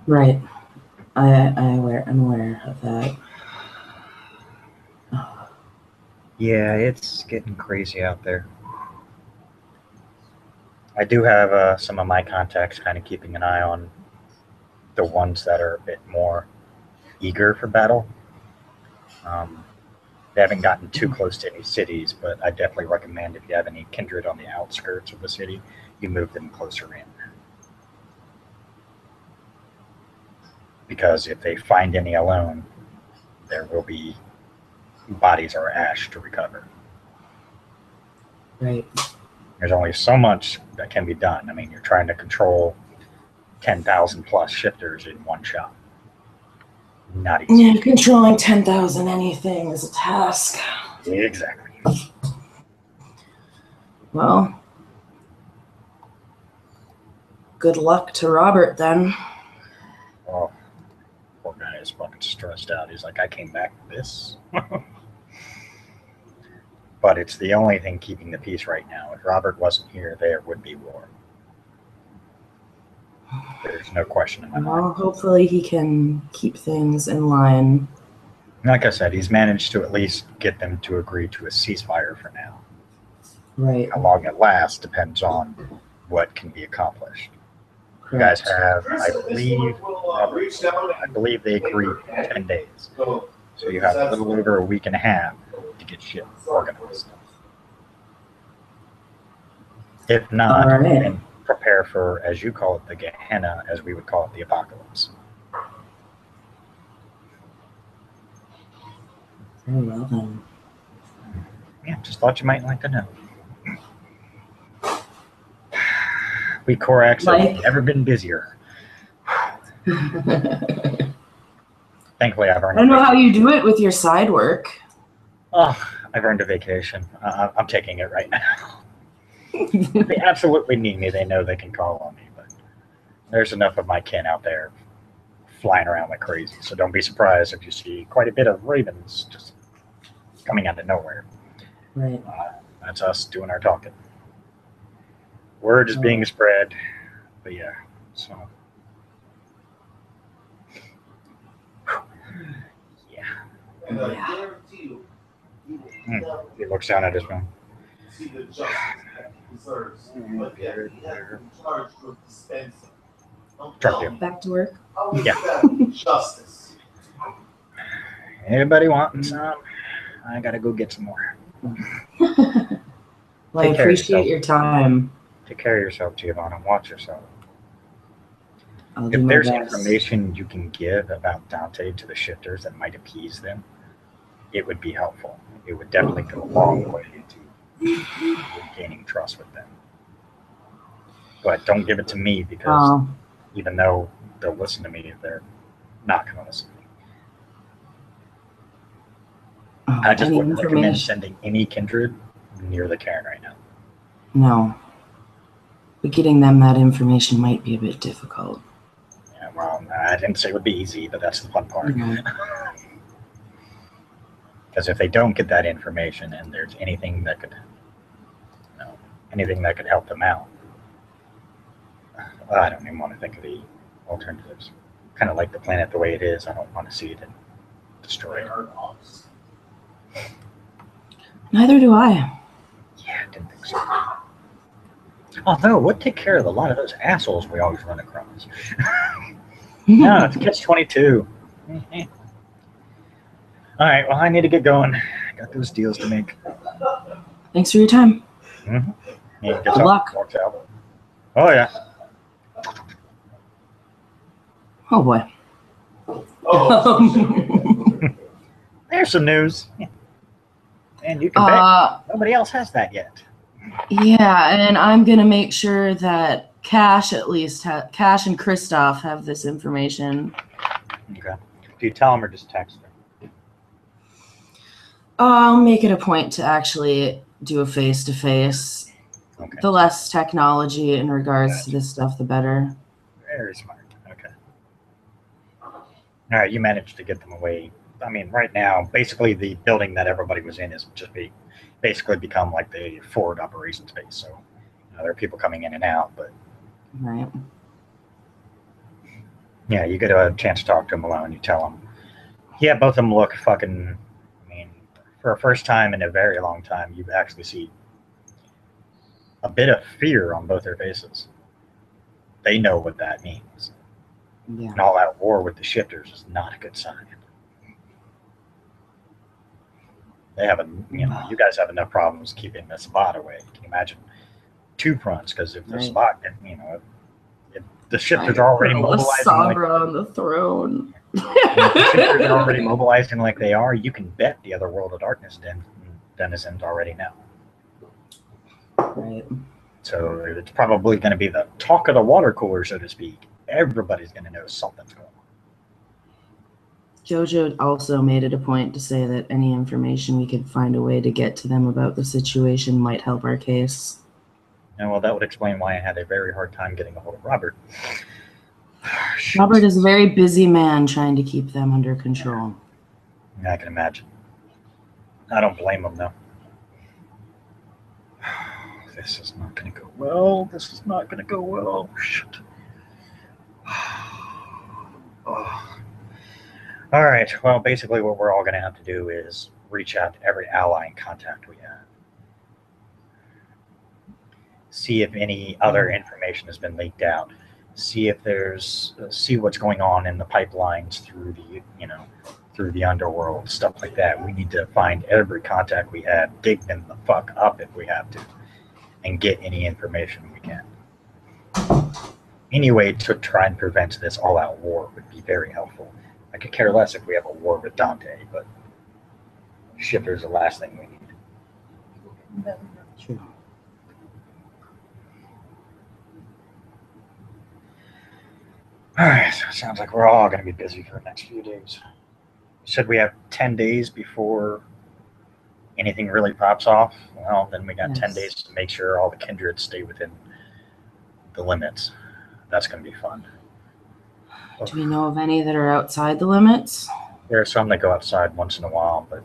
Right. I'm aware of that. Yeah, it's getting crazy out there. I do have some of my contacts kind of keeping an eye on the ones that are a bit more eager for battle. They haven't gotten too close to any cities, but I definitely recommend, if you have any kindred on the outskirts of the city, you move them closer in. Because if they find any alone, there will be bodies or ash to recover. Right. There's only so much that can be done. I mean, you're trying to control 10,000 plus shifters in one shot. Not easy. Yeah, controlling 10,000 anything is a task. Exactly. Well, good luck to Robert then. Oh, poor guy is fucking stressed out. He's like, I came back for this. But it's the only thing keeping the peace right now. If Robert wasn't here, there would be war. There's no question in my mind. Well, hopefully he can keep things in line. Like I said, he's managed to at least get them to agree to a ceasefire for now. Right. How long it lasts depends on what can be accomplished. You guys have, I believe they agreed 10 days. So you have a little over a week and a half to get shit organized. If not, then prepare for, as you call it, the Gehenna, as we would call it, the apocalypse. Very well then. Yeah, just thought you might like to know. We Korax have never been busier. Thankfully, I've earned. I don't know how you do it with your side work. Oh, I've earned a vacation. I'm taking it right now. They absolutely need me. They know they can call on me, but there's enough of my kin out there flying around like crazy. So don't be surprised if you see quite a bit of ravens just coming out of nowhere. Right. That's us doing our talking. Word is being spread, but yeah, so. Yeah. And I guarantee you, He looks down at his phone. see the justice that he deserves. But yet he has been charged with dispensing. Back to work. How is Yeah. that justice? Anybody want some? I gotta go get some more. Well, I appreciate your time. Take care of yourself, Giovanna. Watch yourself. I'll do If my there's best. information you can give about Dante to the shifters that might appease them, it would be helpful. It would definitely go a long way to gaining trust with them. But don't give it to me, because even though they'll listen to me, they're not going to listen to me. I just wouldn't recommend sending any kindred near the cairn right now. No. But getting them that information might be a bit difficult. Yeah, well, I didn't say it would be easy, but that's the fun part. Because if they don't get that information and there's anything that could, anything that could help them out, I don't even want to think of the alternatives. kind of like the planet the way it is. I don't want to see it destroyed. Neither do I. Yeah, I didn't think so. Although, it would take care of a lot of those assholes we always run across. No, it's catch-22. All right, well, I need to get going. I got those deals to make. Thanks for your time. Mm-hmm. Yeah, Good luck. Oh, yeah. Oh, boy. There's some news. And you can bet nobody else has that yet. Yeah, and I'm going to make sure that Cash Cash and Christoph have this information. Okay. Do you tell them or just text them? I'll make it a point to actually do a face-to-face. Okay. The less technology in regards to this stuff, the better. Very smart. Okay. All right, you managed to get them away. I mean, right now, basically the building that everybody was in is just basically become like the forward operations base. So, there are people coming in and out, but right. Yeah, you get a chance to talk to them alone. You tell them. Yeah, both of them look fucking. I mean, for a first time in a very long time, you actually see a bit of fear on both their faces. They know what that means. Yeah. And all that war with the shifters is not a good sign. They have you guys have enough problems keeping the Sabbat away. Can you imagine 2 fronts? Because if the Sabbat, if the shifters are already mobilizing Sabra on the throne. the shifters are already mobilizing like they are, you can bet the other World of Darkness denizens already know. Right. So it's probably going to be the talk of the water cooler, so to speak. Everybody's going to know something's going on. Jojo also made it a point to say that any information we could find a way to get to them about the situation might help our case. And well, that would explain why I had a very hard time getting a hold of Robert. Robert is a very busy man trying to keep them under control. I can imagine. I don't blame him, though. This is not going to go well. This is not going to go well. Shit. Oh. All right. Well, basically what we're all going to have to do is reach out to every ally and contact we have. See if any other information has been leaked out. See what's going on in the pipelines through the underworld, stuff like that. We need to find every contact we have, dig them the fuck up if we have to, and get any information we can. Any way to try and prevent this all-out war would be very helpful. I could care less if we have a war with Dante, but shifter's the last thing we need. True. All right, so it sounds like we're all going to be busy for the next few days. Said we have 10 days before anything really pops off. Well, then we got 10 days to make sure all the kindreds stay within the limits. That's going to be fun. Do we know of any that are outside the limits? There are some that go outside once in a while, but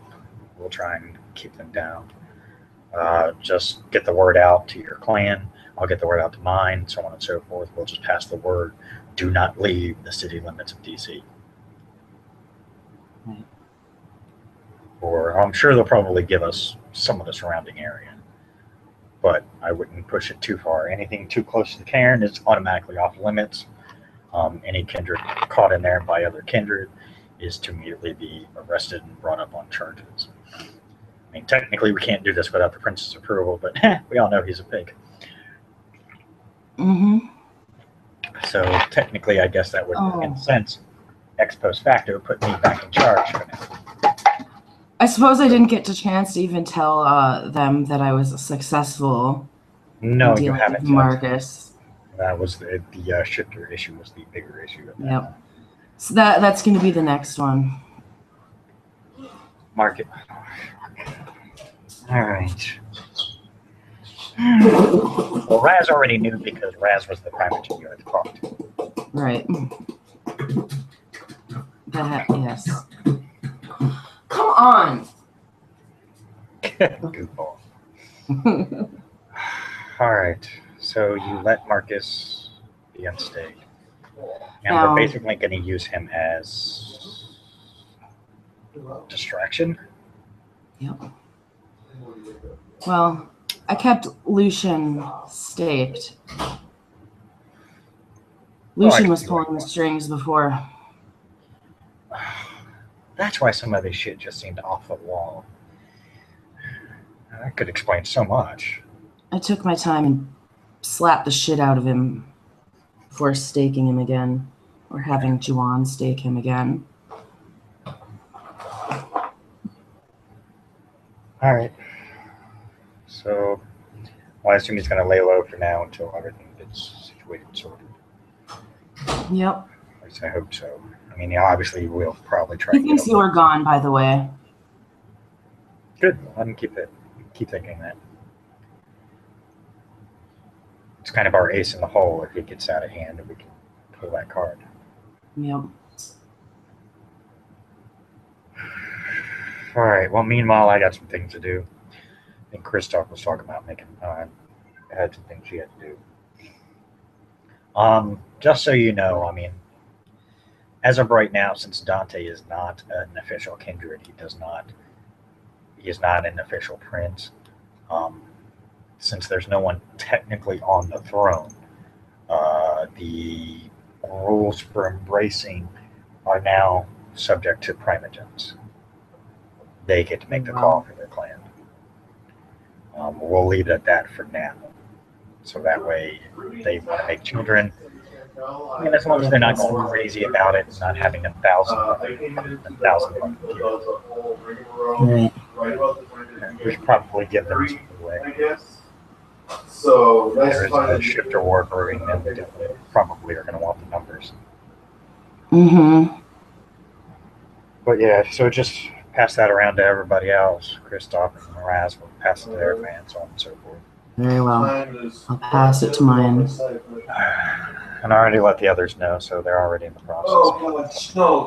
we'll try and keep them down. Just get the word out to your clan. I'll get the word out to mine, so on and so forth. We'll just pass the word. Do not leave the city limits of DC. Right. Or I'm sure they'll probably give us some of the surrounding area, but I wouldn't push it too far. Anything too close to the cairn is automatically off limits. Any kindred caught in there by other kindred is to immediately be arrested and brought up on charges. I mean, technically we can't do this without the prince's approval, but we all know he's a pig. Mm-hmm. So technically, I guess that would, in a sense, ex post facto, put me back in charge for now. I suppose I didn't get the chance to even tell them that I was successful. No, you haven't. With Marcus. That was the shifter issue was the bigger issue. Yep. So that's going to be the next one. Market. All right. Well, Raz already knew because Raz was the primogen you had talked to. Right. Yes. Come on. Goofball. All right. So you let Marcus be unstayed. And we're basically going to use him as distraction. Yep. Well, I kept Lucian staked. Lucian was pulling the strings before. That's why some of this shit just seemed off the wall. That could explain so much. I took my time and slapped the shit out of him before staking him again, or having Juan stake him again. All right. So, well, I assume he's going to lay low for now until everything gets situated and sorted. Yep. At least I hope so. I mean, obviously we'll probably try. He thinks you were gone, by the way. Good. Let him keep thinking that. It's kind of our ace in the hole if it gets out of hand and we can pull that card. Yep. All right. Well, meanwhile, I got some things to do. I think Christoph was talking about making had some things she had to do. Just so you know, I mean, as of right now, since Dante is not an official kindred, he is not an official prince. Since there's no one technically on the throne, the rules for embracing are now subject to primogens. They get to make the call for their clan. We'll leave it at that for now. So that way, if they want to make children, I mean, as long as they're not going crazy about it, not having 1,000 kids. We should probably give them some away. So There is a shifter war brewing, then we probably are going to want the numbers. Mm-hmm. But yeah, so just pass that around to everybody else. Christoph and Miraz will pass it to their fans, so on and so forth. Very well. I'll pass it to mine. And I already let the others know, so they're already in the process. Oh, God, no,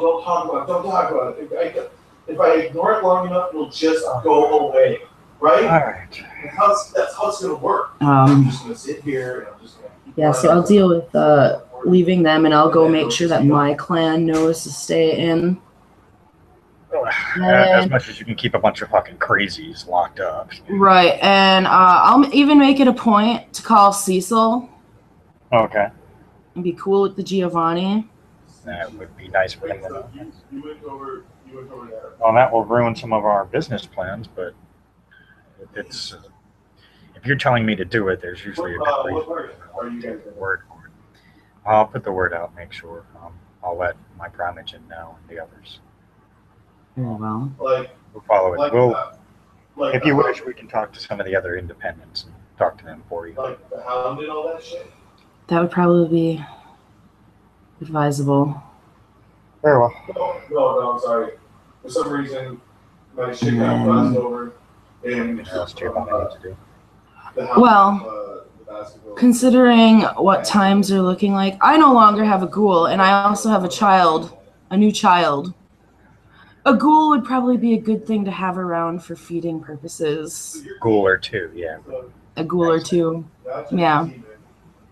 don't talk about it. If I ignore it long enough, it'll just go away, right? All right. That's how it's going to work. I'm just going to sit here and I'm just going to keep Yeah, so I'll deal with leaving them, and I'll go make sure that my clan knows to stay in. As much as you can keep a bunch of fucking crazies locked up. Right, and I'll even make it a point to call Cecil. Okay. And be cool with the Giovanni. That would be nice for him to know. You went over there. Well, that will ruin some of our business plans, but it's if you're telling me to do it, there's usually a good reason. Word for it. I'll put the word out, make sure. I'll let my primogen know and the others. Very well. We'll follow it. If you wish, we can talk to some of the other independents and talk to them for you. Like the Hound and all that shit? That would probably be advisable. Very well. No, I'm sorry. For some reason, my shit got crossed over. And what else do you want me to do? Well, considering what times are looking like, I no longer have a ghoul, and I also have a new child. A ghoul would probably be a good thing to have around for feeding purposes. Ghoul or two, yeah. A ghoul or two, yeah.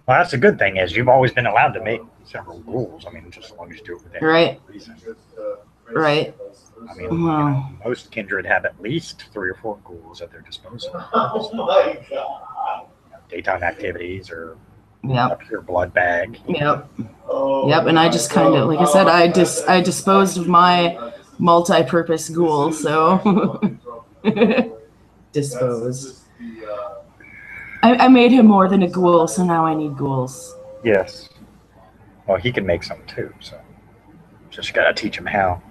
Well, that's the good thing is you've always been allowed to make several ghouls. I mean, just as long as you do it within reason. Right. I mean, most kindred have at least 3 or 4 ghouls at their disposal. Oh my God. Daytime activities or a pure blood bag. Yep. And I just kind of, like I said, I disposed of my multi-purpose ghoul, so disposed. I made him more than a ghoul, so now I need ghouls. Yes. Well, he can make some too, so just gotta teach him how.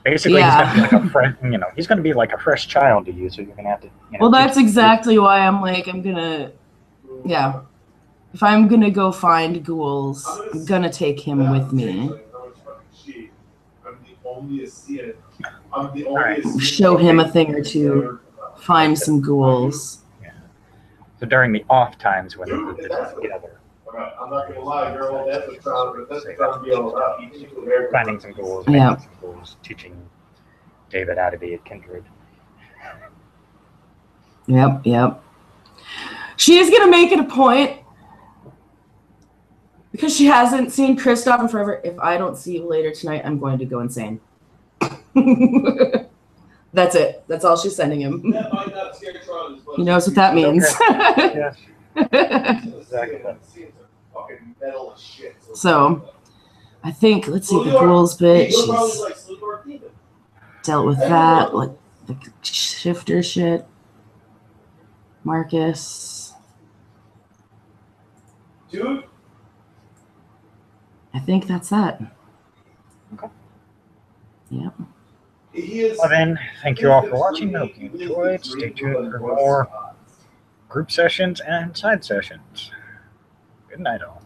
Basically, he's gonna be like a fresh, he's gonna be like a fresh child to you, so you're gonna have to. Well, that's exactly why I'm like, if I'm gonna go find ghouls, I'm gonna take him with me. Show him a thing or two, find some ghouls. So during the off times when they're together. I'm not gonna lie, girl, that's a be all right. Finding some ghouls, making some ghouls, teaching David how to be a kindred. Yep. She is gonna make it a point Because she hasn't seen Kristoff in forever. If I don't see you later tonight, I'm going to go insane. That's it. That's all she's sending him. That might not scare Tron as much. He knows what that means. Yes. Exactly. Fucking metal as shit. So, I think, let's see, the ghouls bit. You're She's probably like Sleeper or Demon. dealt with that. Like, the shifter shit. Marcus. Dude. I think that's that. Okay. Yep. Well then, thank you all for watching. I hope you enjoyed. Stay tuned for more group sessions and side sessions. Good night all.